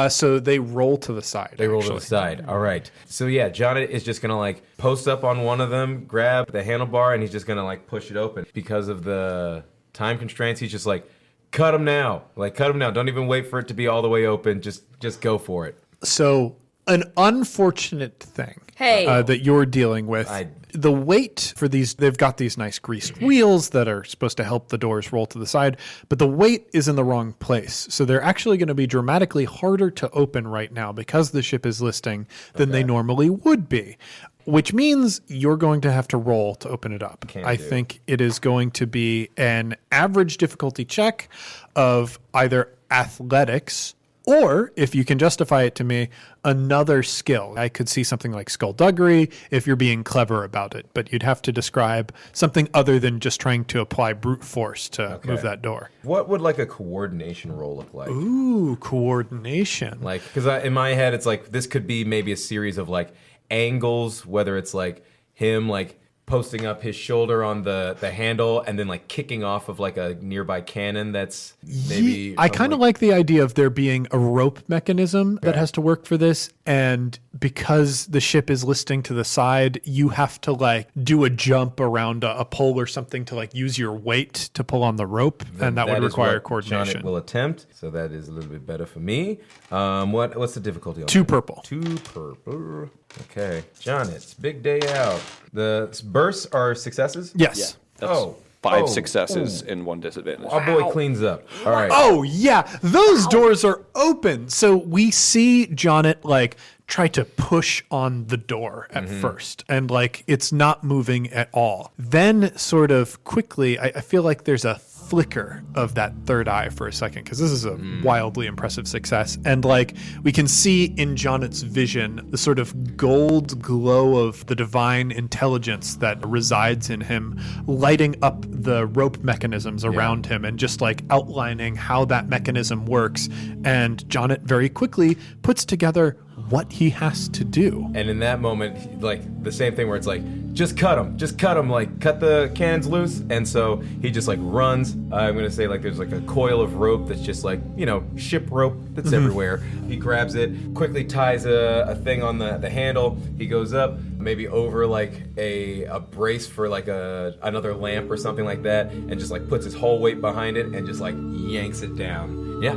So they roll to the side. They roll to the side. All right. So yeah, Jonnit is just going to like post up on one of them, grab the handlebar, and he's just going to like push it open. Because of the time constraints, he's just like, cut them now. Like, cut them now. Don't even wait for it to be all the way open. Just go for it. So an unfortunate thing that you're dealing with, the weight for these, they've got these nice greased wheels that are supposed to help the doors roll to the side, but the weight is in the wrong place. So they're actually going to be dramatically harder to open right now because the ship is listing than they normally would be, which means you're going to have to roll to open it up. I think it is going to be an average difficulty check of either athletics, or, if you can justify it to me, another skill. I could see something like skullduggery if you're being clever about it, but you'd have to describe something other than just trying to apply brute force to move that door. What would like a coordination roll look like? Ooh, coordination. Like, because in my head, it's like this could be maybe a series of like angles, whether it's like him like posting up his shoulder on the handle and then like kicking off of like a nearby cannon that's maybe... I kind of like the idea of there being a rope mechanism that has to work for this, and because the ship is listing to the side, you have to like do a jump around a pole or something to like use your weight to pull on the rope, and that would require coordination. Jonnit will attempt, so that is a little bit better for me. What's the difficulty on 2 that? purple. 2 purple. Okay. Jonnit, it's big day out. The bursts are successes? Yes. That's 5 successes and 1 disadvantage. Our boy cleans up. All right. Oh, yeah. Those doors are open. So we see Jonnit, like, try to push on the door at first. And, like, it's not moving at all. Then, sort of quickly, I feel like there's a flicker of that third eye for a second, because this is a wildly impressive success. And, like, we can see in Jonnit's vision the sort of gold glow of the divine intelligence that resides in him, lighting up the rope mechanisms around him and just, like, outlining how that mechanism works. And Jonnit very quickly puts together what he has to do. And in that moment, like, the same thing where it's like, just cut him, like, cut the cannons loose. And so he just, like, runs. I'm going to say, like, there's, like, a coil of rope that's just, like, you know, ship rope that's everywhere. He grabs it, quickly ties a thing on the handle. He goes up, maybe over, like, a brace for, like, another lamp or something like that, and just, like, puts his whole weight behind it and just, like, yanks it down. Yeah.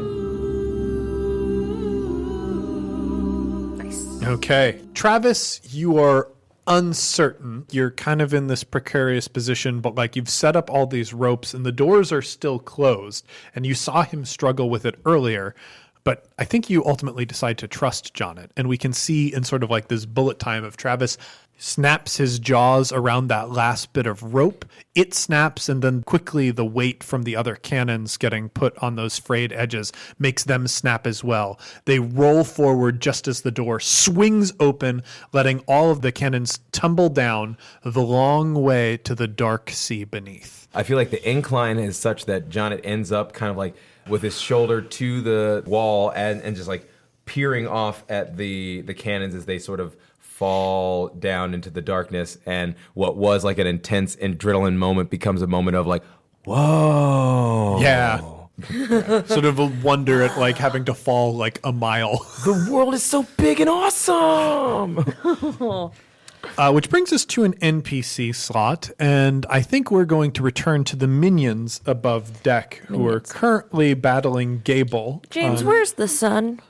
Okay. Travis, you are uncertain. You're kind of in this precarious position, but like you've set up all these ropes and the doors are still closed, and you saw him struggle with it earlier. But I think you ultimately decide to trust Jonnit. And we can see in sort of like this bullet time of Travis snaps his jaws around that last bit of rope. It snaps, and then quickly the weight from the other cannons getting put on those frayed edges makes them snap as well. They roll forward just as the door swings open, letting all of the cannons tumble down the long way to the dark sea beneath. I feel like the incline is such that Jonnit ends up kind of like with his shoulder to the wall and just like peering off at the cannons as they sort of fall down into the darkness, and what was like an intense adrenaline moment becomes a moment of like, whoa. Yeah. Sort of a wonder at like having to fall like a mile. The world is so big and awesome. Which brings us to an NPC slot, and I think we're going to return to the minions above deck who are currently battling Gable. James, where's the sun?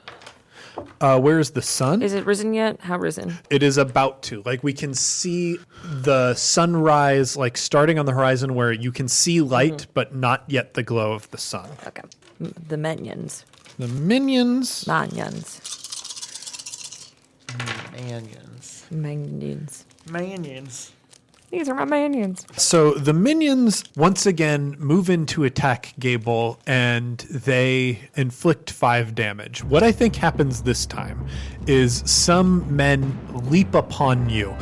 Where's the sun? Is it risen yet? How risen? It is about to. Like, we can see the sunrise, like, starting on the horizon where you can see light, but not yet the glow of the sun. Okay. The minions. The minions. Minions. Manions. Minions. Manions. These are my minions. So the minions once again move in to attack Gable, and they inflict 5 damage. What I think happens this time is some men leap upon you.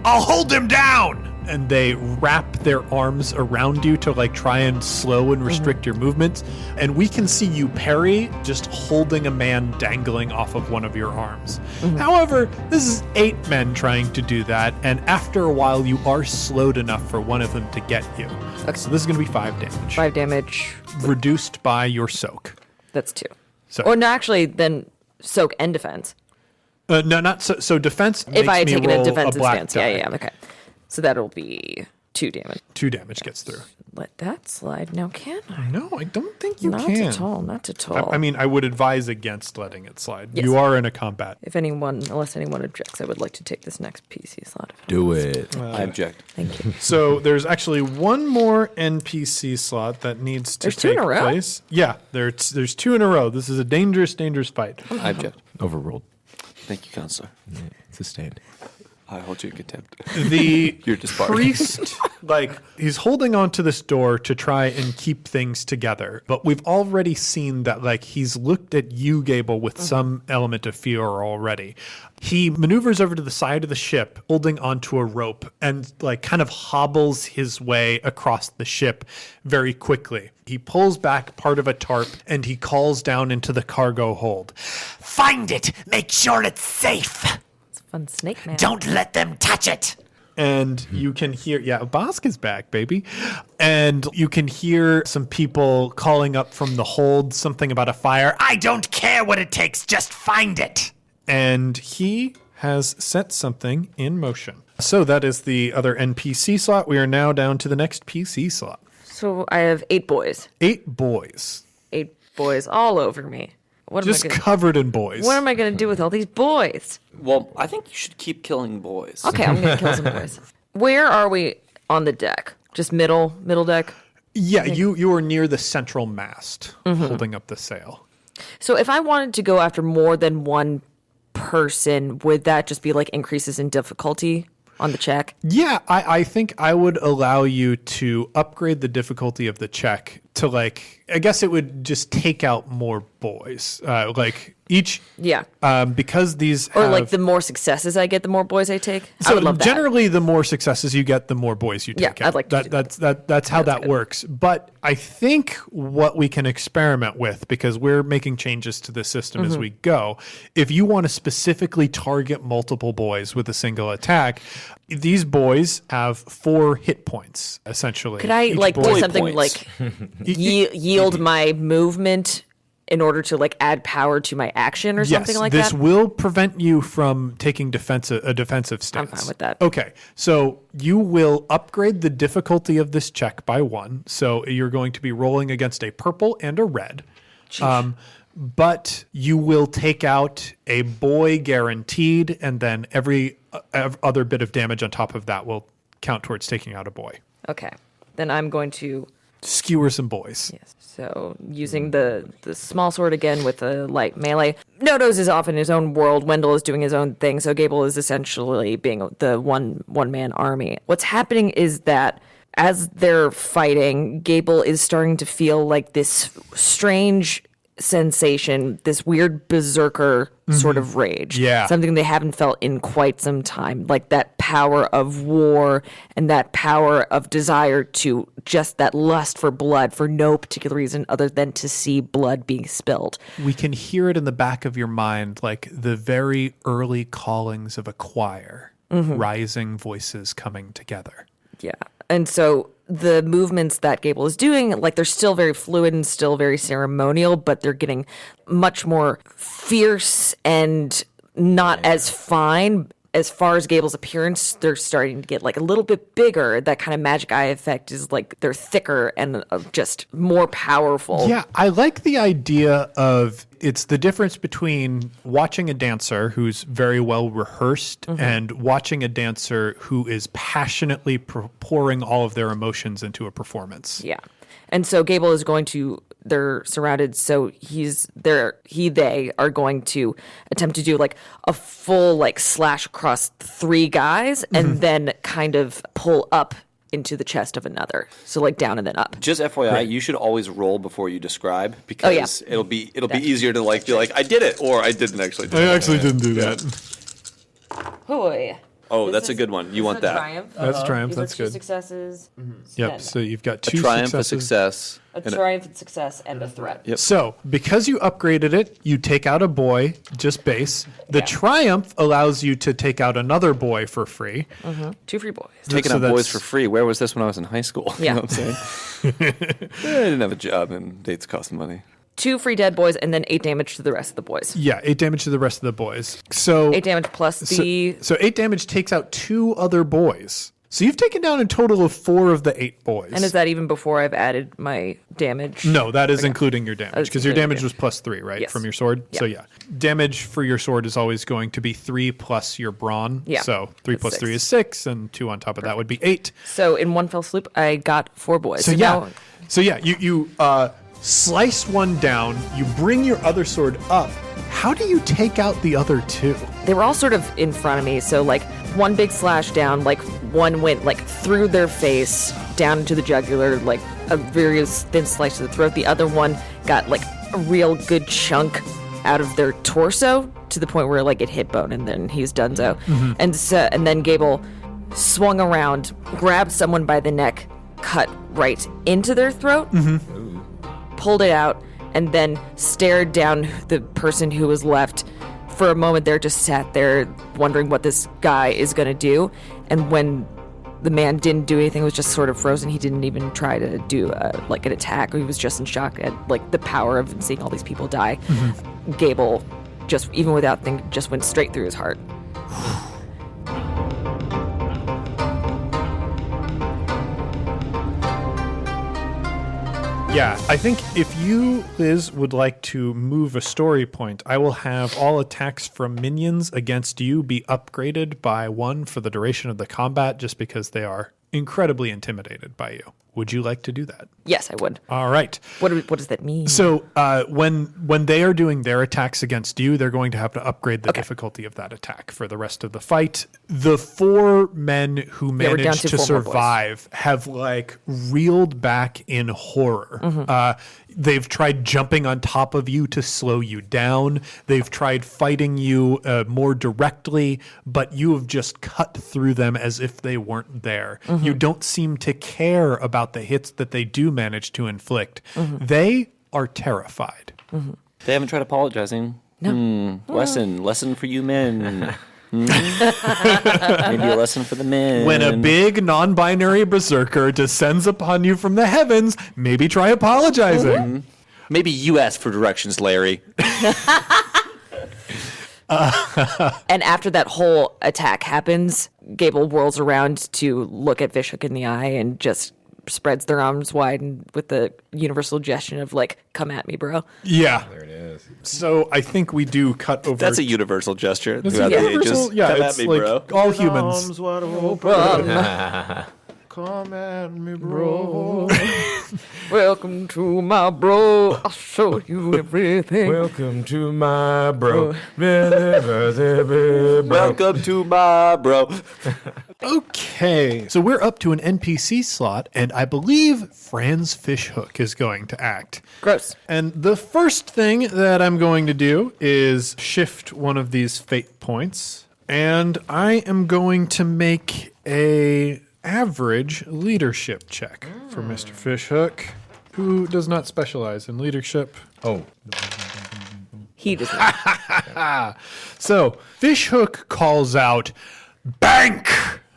I'll hold him down! And they wrap their arms around you to like try and slow and restrict your movements. And we can see you parry, just holding a man dangling off of one of your arms. However, this is 8 men trying to do that. And after a while, you are slowed enough for one of them to get you. Okay. So this is going to be 5 damage. 5 damage. Reduced by your soak. That's 2. So, Or no, actually, then soak and defense. no, not so. So defense makes If I had me taken roll a defensive black stance. die. Yeah, okay. So that'll be 2 damage. 2 damage gets through. Let that slide now, can I? No, I don't think you Not can. at all, not at all. I mean, I would advise against letting it slide. Yes. You are in a combat. Unless anyone objects, I would like to take this next PC slot. Do it. I object. Thank you. So there's actually one more NPC slot that needs to There's 2 take in a row? place. Yeah, there's 2 in a row. This is a dangerous, dangerous fight. I object. Overruled. Thank you, counselor. Sustained. I hold you in contempt. The You're disbarred. priest, like, he's holding on to this door to try and keep things together. But we've already seen that, like, he's looked at you, Gable, with some element of fear already. He maneuvers over to the side of the ship, holding onto a rope, and, like, kind of hobbles his way across the ship very quickly. He pulls back part of a tarp, and he calls down into the cargo hold. Find it! Make sure it's safe! It's a fun snake man. Don't let them touch it! And you can hear, Bosk is back, baby. And you can hear some people calling up from the hold something about a fire. I don't care what it takes, just find it! And he has set something in motion. So that is the other NPC slot. We are now down to the next PC slot. So I have 8 boys. 8 boys. 8 boys all over me. What Just am I gonna, covered in boys. what am I going to do with all these boys? Well, I think you should keep killing boys. Okay, I'm going to kill some boys. Where are we on the deck? Just middle deck? Yeah, you are near the central mast, holding up the sail. So if I wanted to go after more than one person, would that just be like increases in difficulty on the check? Yeah, I think I would allow you to upgrade the difficulty of the check to like, I guess it would just take out more boys. Like each, Yeah. because these Or have, like the more successes I get, the more boys I take? I so would love that. generally the more successes you get, the more boys you take Yeah, out. I'd like to do That's how that good. works. But I think what we can experiment with, because we're making changes to the system as we go, if you want to specifically target multiple boys with a single attack, these boys have 4 hit points, essentially. Could I Each like boy- do something points. like yield my movement in order to like add power to my action or something like this that? will prevent you from taking a defensive stance. fine with that. Okay, so you will upgrade the difficulty of this check by 1. So you're going to be rolling against a purple and a red. But you will take out a boy guaranteed, and then every other bit of damage on top of that will count towards taking out a boy. Okay. Then I'm going to Skewer some boys. So using the small sword again with a light melee. Nodos is off in his own world. Wendell is doing his own thing. So Gable is essentially being the one man army. What's happening is that as they're fighting, Gable is starting to feel like this strange sensation, this weird berserker sort of rage. Yeah. Something they haven't felt in quite some time. Like that power of war and that power of desire to just that lust for blood for no particular reason other than to see blood being spilled. We can hear it in the back of your mind, like the very early callings of a choir, rising voices coming together. Yeah. And so the movements that Gable is doing, like they're still very fluid and still very ceremonial, but they're getting much more fierce and not as fine. As far as Gable's appearance, they're starting to get like a little bit bigger. That kind of magic eye effect is like they're thicker and just more powerful. Yeah, I like the idea of it's the difference between watching a dancer who's very well rehearsed and watching a dancer who is passionately pouring all of their emotions into a performance. Yeah. And so Gable is going to, they're surrounded, so they are going to attempt to do like a full like slash across 3 guys and then kind of pull up into the chest of another. So like down and then up. Just FYI, you should always roll before you describe because it'll be easier to like be like I did it or I didn't actually do it. I actually didn't do that. Hooey. Oh, that's a good one. You want that. Triumph. That's triumph. These That's are 2 good. successes. Yep. So you've got 2 Triumph, a successes. success. A triumph and success and a threat. Yep. So, because you upgraded it, you take out a boy, just base. The triumph allows you to take out another boy for free. 2 free boys. Taking So out boys that's- for free. Where was this when I was in high school? Yeah. You know what I'm saying? I didn't have a job and dates cost money. 2 free dead boys and then 8 damage to the rest of the boys. Yeah, 8 damage to the rest of the boys. So 8 damage plus the... So 8 damage takes out 2 other boys. So you've taken down a total of 4 of the 8 boys. And is that even before I've added my damage? No, that is including your damage, That's because your including damage was +3, right, Yes. from your sword? Yeah. So yeah, damage for your sword is always going to be 3 plus your brawn. Yeah. So 3 That's plus 3 6. is 6, and 2 on top of that would be 8. So in one fell swoop, I got 4 boys. So now- you slice one down, you bring your other sword up. How do you take out the other 2? they were all sort of in front of me. So like one big slash down, like one went like through their face down into the jugular, like a very thin slice to the throat. The other one got like a real good chunk out of their torso to the point where like it hit bone, and then he's donezo. And then Gable swung around, grabbed someone by the neck, cut right into their throat, pulled it out, and then stared down the person who was left. For a moment there, just sat there wondering what this guy is going to do. And when the man didn't do anything, was just sort of frozen. He didn't even try to do like an attack. He was just in shock at like the power of seeing all these people die. Gable, just even without thinking, just went straight through his heart. Yeah, I think if you, Liz, would like to move a story point, I will have all attacks from minions against you be upgraded by 1 for the duration of the combat, just because they are incredibly intimidated by you. Would you like to do that? Yes, I would. All right. What does that mean? So when they are doing their attacks against you, they're going to have to upgrade the difficulty of that attack for the rest of the fight. The 4 men who managed to survive have reeled back in horror. Mm-hmm. They've tried jumping on top of you to slow you down. They've tried fighting you more directly, but you have just cut through them as if they weren't there. Mm-hmm. You don't seem to care about the hits that they do manage to inflict. Mm-hmm. They are terrified. Mm-hmm. They haven't tried apologizing. No. Lesson for you men. Maybe a lesson for the men. When a big non-binary berserker descends upon you from the heavens, maybe try apologizing. Mm-hmm. Maybe you ask for directions, Larry. And after that whole attack happens, Gable whirls around to look at Fishhook in the eye and just spreads their arms wide and with the universal gesture of come at me, bro. Yeah. There it is. So I think we do cut over. That's a universal gesture That's throughout the ages. Yeah, Come it's at me, bro. all humans. Arms wide open. Come at me, bro. Welcome to my bro. I'll show you everything. Welcome to my bro. Welcome to my bro. Okay, so we're up to an NPC slot, and I believe Franz Fishhook is going to act. Gross. And the first thing that I'm going to do is shift one of these fate points, and I am going to make a average leadership check for Mr. Fishhook, who does not specialize in leadership. Oh. He does not. So Fishhook calls out, "Bank!"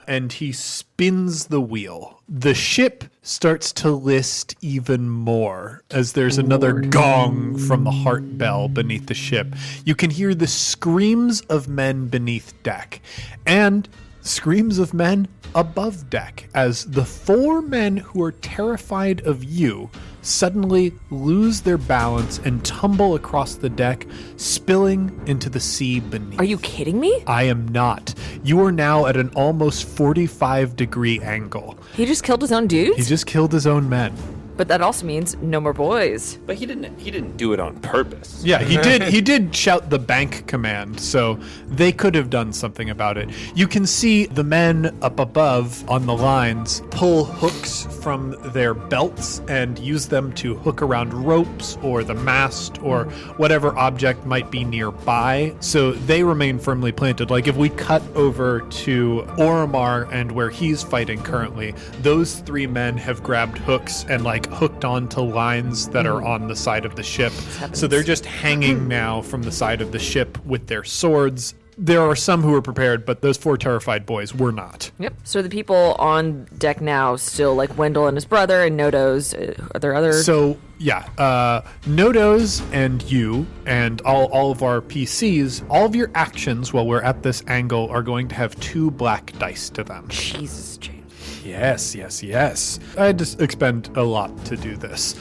and he spins the wheel. The ship starts to list even more as there's another gong from the heart bell beneath the ship. You can hear the screams of men beneath deck and screams of men above deck as the 4 men who are terrified of you suddenly lose their balance and tumble across the deck, spilling into the sea beneath. Are you kidding me? I am not. You are now at an almost 45-degree angle. He just killed his own dudes? He just killed his own men. But that also means no more boys. But he didn't do it on purpose. Yeah, he did. He did shout the bank command, so they could have done something about it. You can see the men up above on the lines pull hooks from their belts and use them to hook around ropes or the mast or whatever object might be nearby. So they remain firmly planted. Like if we cut over to Oromar and where he's fighting currently, those 3 men have grabbed hooks and hooked onto lines that are on the side of the ship. So they're just hanging now from the side of the ship with their swords. There are some who are prepared, but those 4 terrified boys were not. Yep. So the people on deck now still Wendell and his brother and Nodo's. Are there others? So, yeah. Nodo's and you and all of our PCs, all of your actions while we're at this angle are going to have 2 black dice to them. Jesus, James. Yes. I had to expend a lot to do this.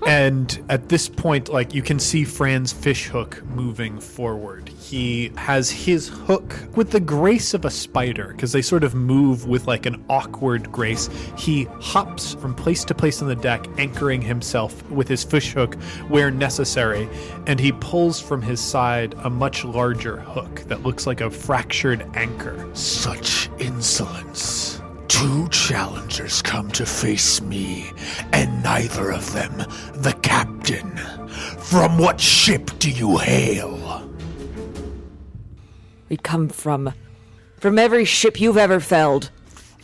And at this point, you can see Franz Fishhook moving forward. He has his hook with the grace of a spider, because they sort of move with an awkward grace. He hops from place to place on the deck, anchoring himself with his fishhook where necessary, and he pulls from his side a much larger hook that looks like a fractured anchor. Such insolence. 2 challengers come to face me, and neither of them the captain. From what ship do you hail? We come from every ship you've ever felled.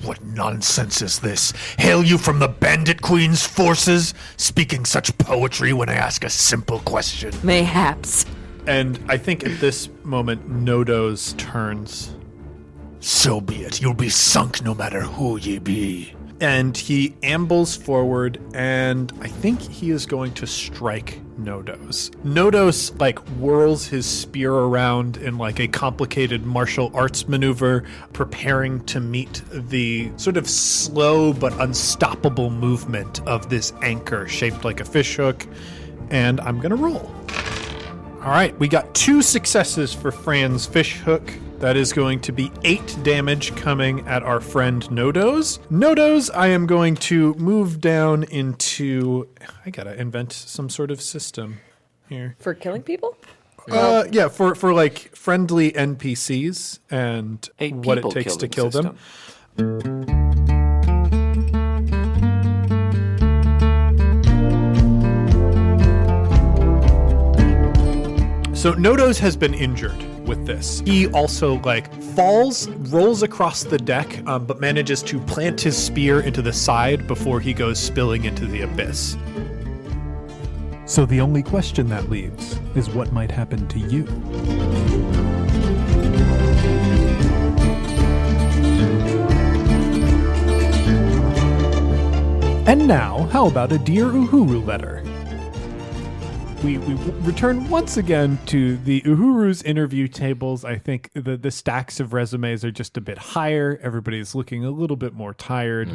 What nonsense is this? Hail you from the Bandit Queen's forces? Speaking such poetry when I ask a simple question. Mayhaps. And I think at this moment, Nodo's turns. So be it. You'll be sunk no matter who ye be. and he ambles forward, and I think he is going to strike Nodos. Nodos like whirls his spear around in like a complicated martial arts maneuver, preparing to meet the sort of slow but unstoppable movement of this anchor shaped like a fishhook. And I'm gonna roll. All right, we got 2 successes for Fran's fishhook. That is going to be 8 damage coming at our friend Nodos. Nodos, I am going to move down into... I gotta invent some sort of system here. For killing people? Yeah, for like friendly NPCs and A what it people takes to killing kill system. them. So Nodos has been injured with this. He also falls, rolls across the deck, but manages to plant his spear into the side before he goes spilling into the abyss. So the only question that leaves is what might happen to you. And now, how about a Dear Uhuru letter? We return once again to the Uhuru's interview tables. I think the stacks of resumes are just a bit higher. Everybody's looking a little bit more tired.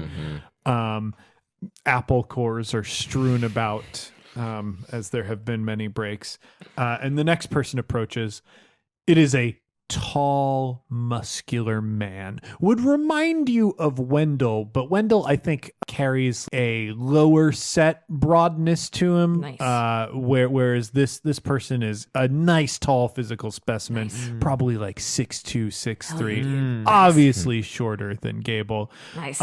Apple cores are strewn about as there have been many breaks. And the next person approaches. It is a tall, muscular man. Would remind you of Wendell, but Wendell, I think, carries a lower set broadness to him. Nice. Whereas this person is a nice, tall physical specimen, probably like 6'2", 6'3", obviously shorter than Gable. Nice.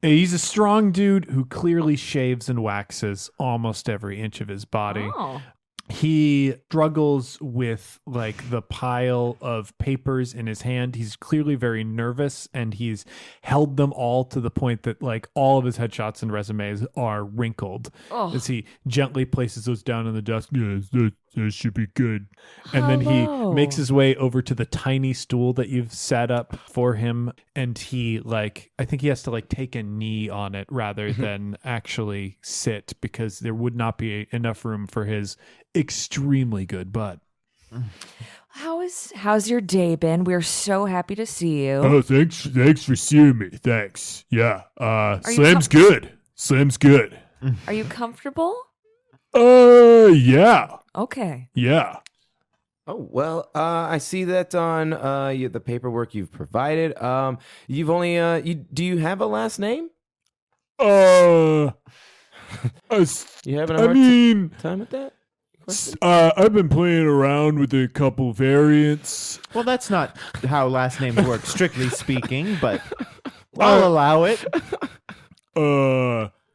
He's a strong dude who clearly shaves and waxes almost every inch of his body. Oh. He struggles with the pile of papers in his hand. He's clearly very nervous, and he's held them all to the point that all of his headshots and resumes are wrinkled as he gently places those down on the desk. Yes, that should be good. And then he makes his way over to the tiny stool that you've set up for him, and he I think he has to take a knee on it rather than actually sit, because there would not be enough room for his extremely good butt. How's your day been? We're so happy to see you. Oh, thanks for seeing me. Thanks. Yeah. Slam's good. Slam's good. Are you comfortable? Yeah. Okay. Yeah. Oh, well, I see that on the paperwork you've provided. You've only do you have a last name? You having a hard time with that? I've been playing around with a couple variants. Well, that's not how last names work, strictly speaking, but I'll allow it.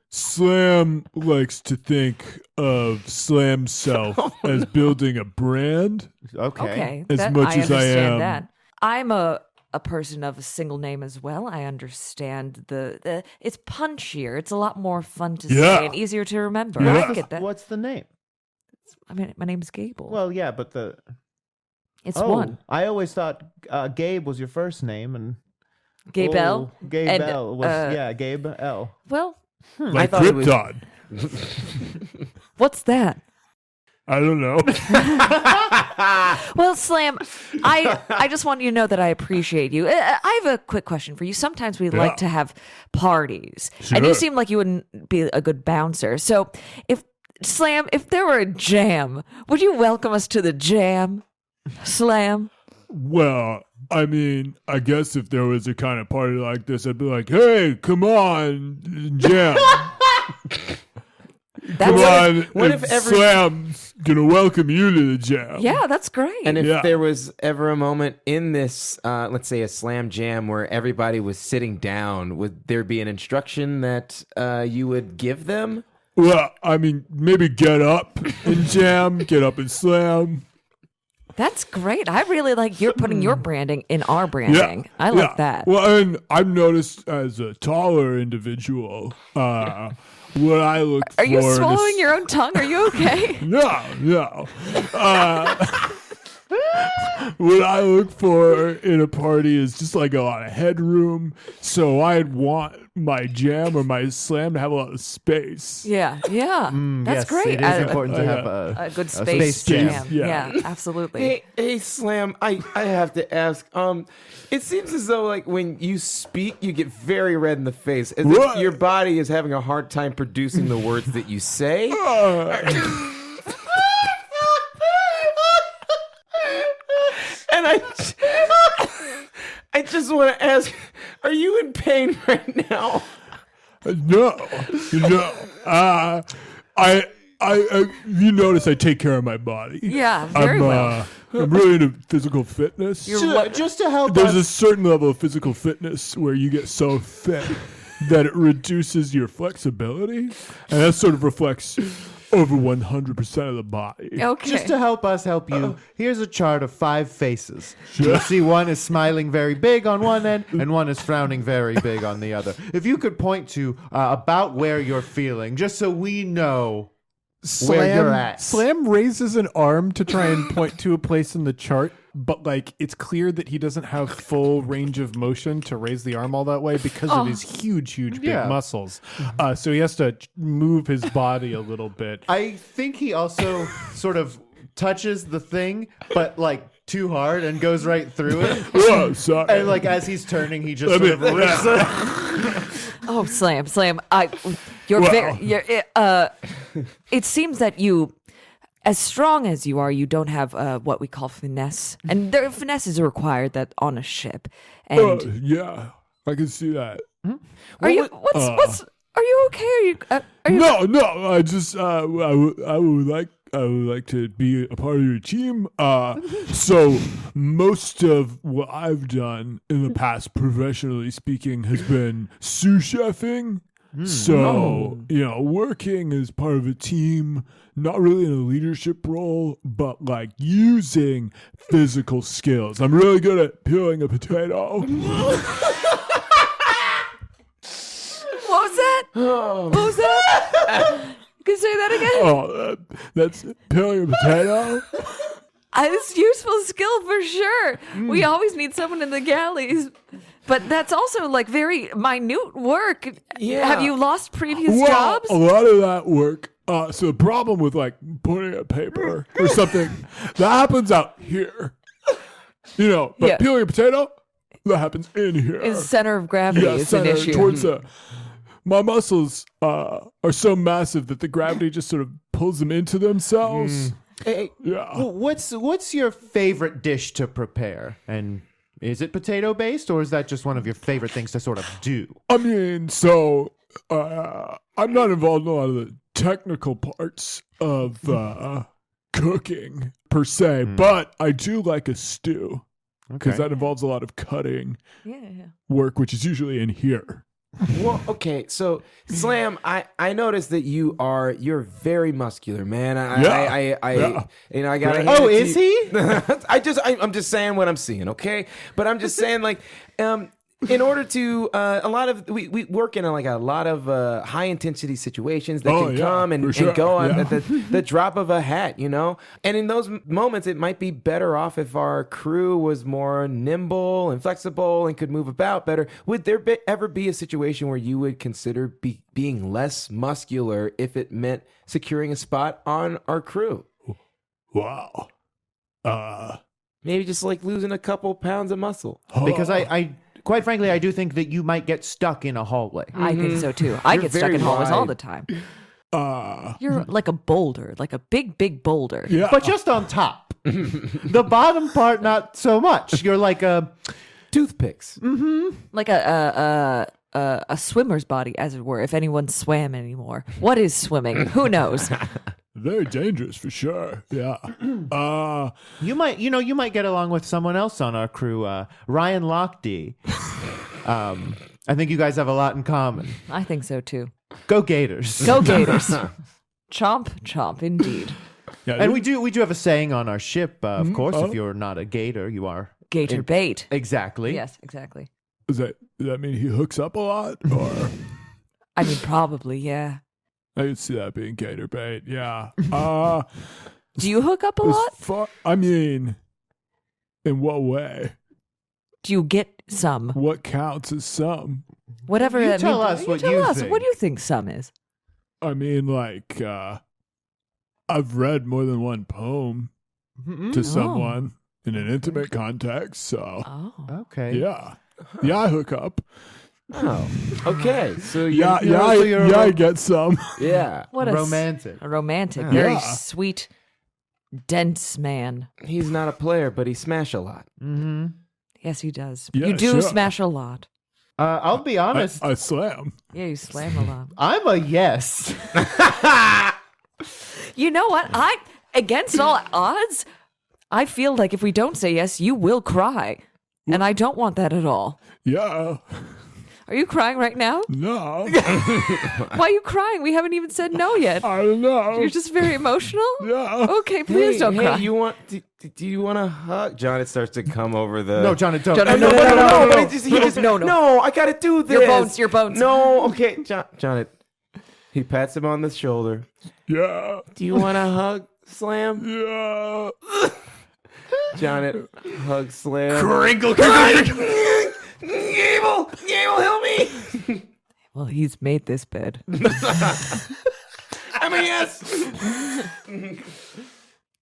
Slam likes to think of Slam's self as building a brand. Okay. As much as I am. That. I'm a person of a single name as well. I understand the it's punchier. It's a lot more fun to say and easier to remember. Yeah. I get that. What's the name? I mean, my name's Gable. Well, yeah, but it's one. I always thought Gabe was your first name, and Gable. Gable was Gabe L. Well, Like I thought Krypton. what's that? I don't know. Well, Slam, I just want you to know that I appreciate you. I have a quick question for you. Sometimes we like to have parties, and you seem like you wouldn't be a good bouncer. So if there were a jam, would you welcome us to the jam, Slam? Well, I mean, I guess if there was a kind of party like this, I'd be like, hey, come on, jam. Come on, what if Slam's gonna welcome you to the jam? Yeah, that's great. And if there was ever a moment in this, let's say a slam jam, where everybody was sitting down, would there be an instruction that you would give them? Well, I mean, maybe get up and jam, get up and slam. That's great. I really like you're putting your branding in our branding. I like that. Well, and I've noticed as a taller individual, what I look for. Are you swallowing your own tongue? Are you okay? No. What I look for in a party is just like a lot of headroom. So I'd want my jam or my slam to have a lot of space. Yeah. That's yes, great. It is important to have A good space space jam. jam. Yeah, absolutely. Hey, Slam, I have to ask. It seems as though like when you speak, you get very red in the face, as if your body is having a hard time producing the words that you say. And I just want to ask, are you in pain right now? No. You notice I take care of my body. Yeah, very well. I'm really into physical fitness. Just to help There's us. a certain level of physical fitness where you get so fit that it reduces your flexibility, and that sort of reflects over 100% of the body. Okay. Just to help us help you, here's a chart of 5 faces. You'll see one is smiling very big on one end, and one is frowning very big on the other. If you could point to about where you're feeling, just so we know where you're at. Slam raises an arm to try and point to a place in the chart, but like it's clear that he doesn't have full range of motion to raise the arm all that way because of his huge big muscles. So he has to move his body a little bit. I think he also sort of touches the thing, but like too hard and goes right through it. Oh, sorry. And like as he's turning, he just sort of rips it. Oh, Slam. You're it seems that you, as strong as you are, you don't have what we call finesse, and finesse is required that on a ship. And Yeah, I can see that. are you? Are you okay? Are you? No. I just I would like to be a part of your team. So most of what I've done in the past, professionally speaking, has been sous chefing. So, working as part of a team, not really in a leadership role, but like using physical skills. I'm really good at peeling a potato. What was that? What was that? Can you say that again? Oh, that's peeling a potato. It's useful skill for sure. We always need someone in the galleys. But that's also like very minute work. Yeah. Have you lost previous Well, jobs? a lot of that work. So the problem with like putting a paper or something that happens out here, but Yeah. peeling a potato that happens in here. Is center of gravity is an issue. Towards my muscles are so massive that the gravity just sort of pulls them into themselves. Hey, Yeah. what's your favorite dish to prepare? And is it potato based, or is that just one of your favorite things to sort of do? I mean, so I'm not involved in a lot of the technical parts of cooking per se, but I do like a stew because that involves a lot of cutting work, which is usually in here. Well, okay, so Slam, I noticed that you're very muscular, man. I gotta. Oh, is he? I'm just saying what I'm seeing, okay? But I'm just saying, like, in order to we work in a lot of high intensity situations that can come and go on at the drop of a hat, and in those moments it might be better off if our crew was more nimble and flexible and could move about better. Would there ever be a situation where you would consider being less muscular if it meant securing a spot on our crew? Wow. Maybe just like losing a couple pounds of muscle. Because I quite frankly, I do think that you might get stuck in a hallway. I think so too. I get stuck very in hallways all wide. the time. You're like a boulder, like a big boulder. Yeah. But just on top. The bottom part, not so much. You're like a Toothpicks. Like a swimmer's body, as it were, if anyone swam anymore. What is swimming? Who knows? Very dangerous for sure. Yeah. You might get along with someone else on our crew, Ryan Lochte. I think you guys have a lot in common. I think so too. Go Gators. Go Gators. Chomp, indeed. Yeah, And we do have a saying on our ship, of course. If you're not a gator, you are Gator bait. exactly. Yes, exactly. does that mean he hooks up a lot? Or I mean, probably, yeah. I could see that being gator bait. Yeah. Do you hook up a lot? I mean, In what way? Do you get some? What counts as some? Whatever. You that tell means. us what tell you us. think. What do you think some is? I mean, like, I've read more than one poem to someone in an intimate context, so Okay. yeah. Yeah, I hook up. Oh, okay. So I get some. yeah. What Romantic. a romantic, Yeah. very Yeah. sweet, dense man. He's not a player, but he smash a lot. Mm-hmm. Yes, he does. Yeah, you do sure. smash a lot. I'll be honest. I slam. Yeah, you slam a lot. I'm a yes. You know what? Against all odds, I feel like if we don't say yes, you will cry. And I don't want that at all. Yeah. Are you crying right now? No. Why are you crying? We haven't even said no yet. I don't know. You're just very emotional? Yeah. Okay, please don't cry. You want? Do you want to hug? Jonnit starts to come over the. No, Jonnit, don't. No. But he just, no, I gotta do this. Your bones. No, okay, Jonnit. He pats him on the shoulder. Yeah. Do you want to hug Slam? Yeah. Jonnit, hug Slam. Crinkle. Gable, help me! Well, he's made this bed. I mean, yes.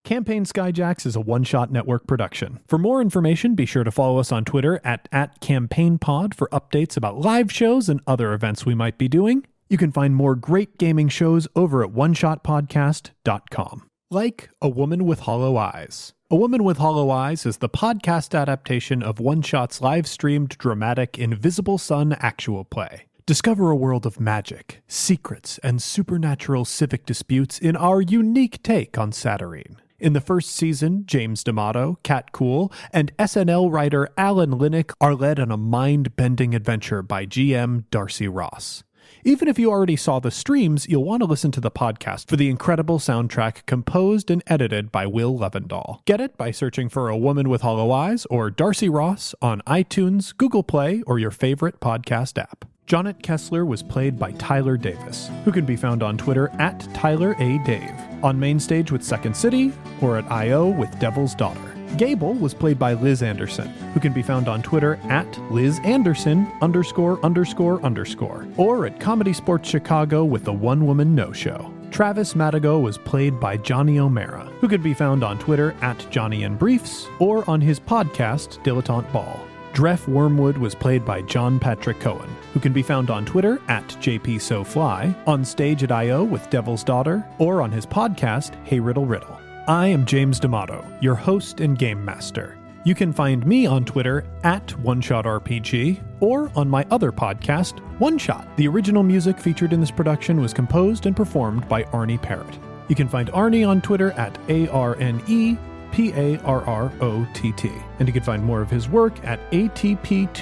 Campaign Skyjacks is a one-shot network production. For more information, be sure to follow us on Twitter at @CampaignPod for updates about live shows and other events we might be doing. You can find more great gaming shows over at oneshotpodcast.com. Like A Woman with Hollow Eyes. A Woman with Hollow Eyes is the podcast adaptation of One Shot's live-streamed dramatic Invisible Sun actual play. Discover a world of magic, secrets, and supernatural civic disputes in our unique take on Saturnine. In the first season, James D'Amato, Kat Cool, and SNL writer Alan Linick are led on a mind-bending adventure by GM Darcy Ross. Even if you already saw the streams, you'll want to listen to the podcast for the incredible soundtrack composed and edited by Will Levendahl. Get it by searching for A Woman with Hollow Eyes or Darcy Ross on iTunes, Google Play, or your favorite podcast app. Jonnit Kessler was played by Tyler Davis, who can be found on Twitter at Tyler A. Dave, on Mainstage with Second City, or at I.O. with Devil's Daughter. Gable was played by Liz Anderson, who can be found on Twitter at LizAnderson___, or at Comedy Sports Chicago with the One Woman No Show. Travis Madigo was played by Johnny O'Mara, who can be found on Twitter at Johnny and Briefs, or on his podcast, Dilettante Ball. Dref Wormwood was played by John Patrick Cohen, who can be found on Twitter at JPSoFly, on stage at I.O. with Devil's Daughter, or on his podcast, Hey Riddle Riddle. I am James D'Amato, your host and game master. You can find me on Twitter at OneShotRPG, or on my other podcast, One Shot. The original music featured in this production was composed and performed by Arnie Parrott. You can find Arnie on Twitter at ARNEPARROTT, and you can find more of his work at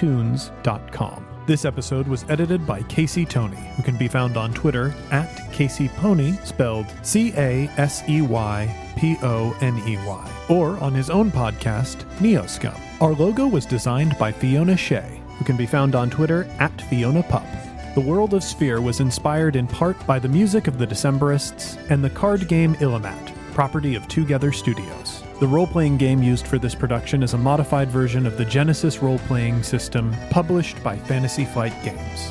atptunes.com. This episode was edited by Casey Toney, who can be found on Twitter at CaseyPoney, spelled CASEYPONEY, or on his own podcast, Neoscum. Our logo was designed by Fiona Shea, who can be found on Twitter at FionaPup. The world of Sphere was inspired in part by the music of the Decemberists and the card game Illimat, property of Together Studios. The role-playing game used for this production is a modified version of the Genesis role-playing system published by Fantasy Flight Games.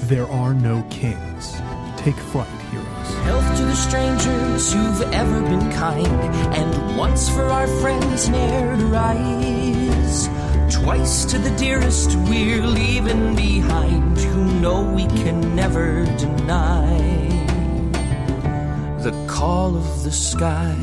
There are no kings. Take flight, heroes. Health to the strangers who've ever been kind, and once for our friends ne'er to rise. Twice to the dearest we're leaving behind, who know we can never deny the call of the sky.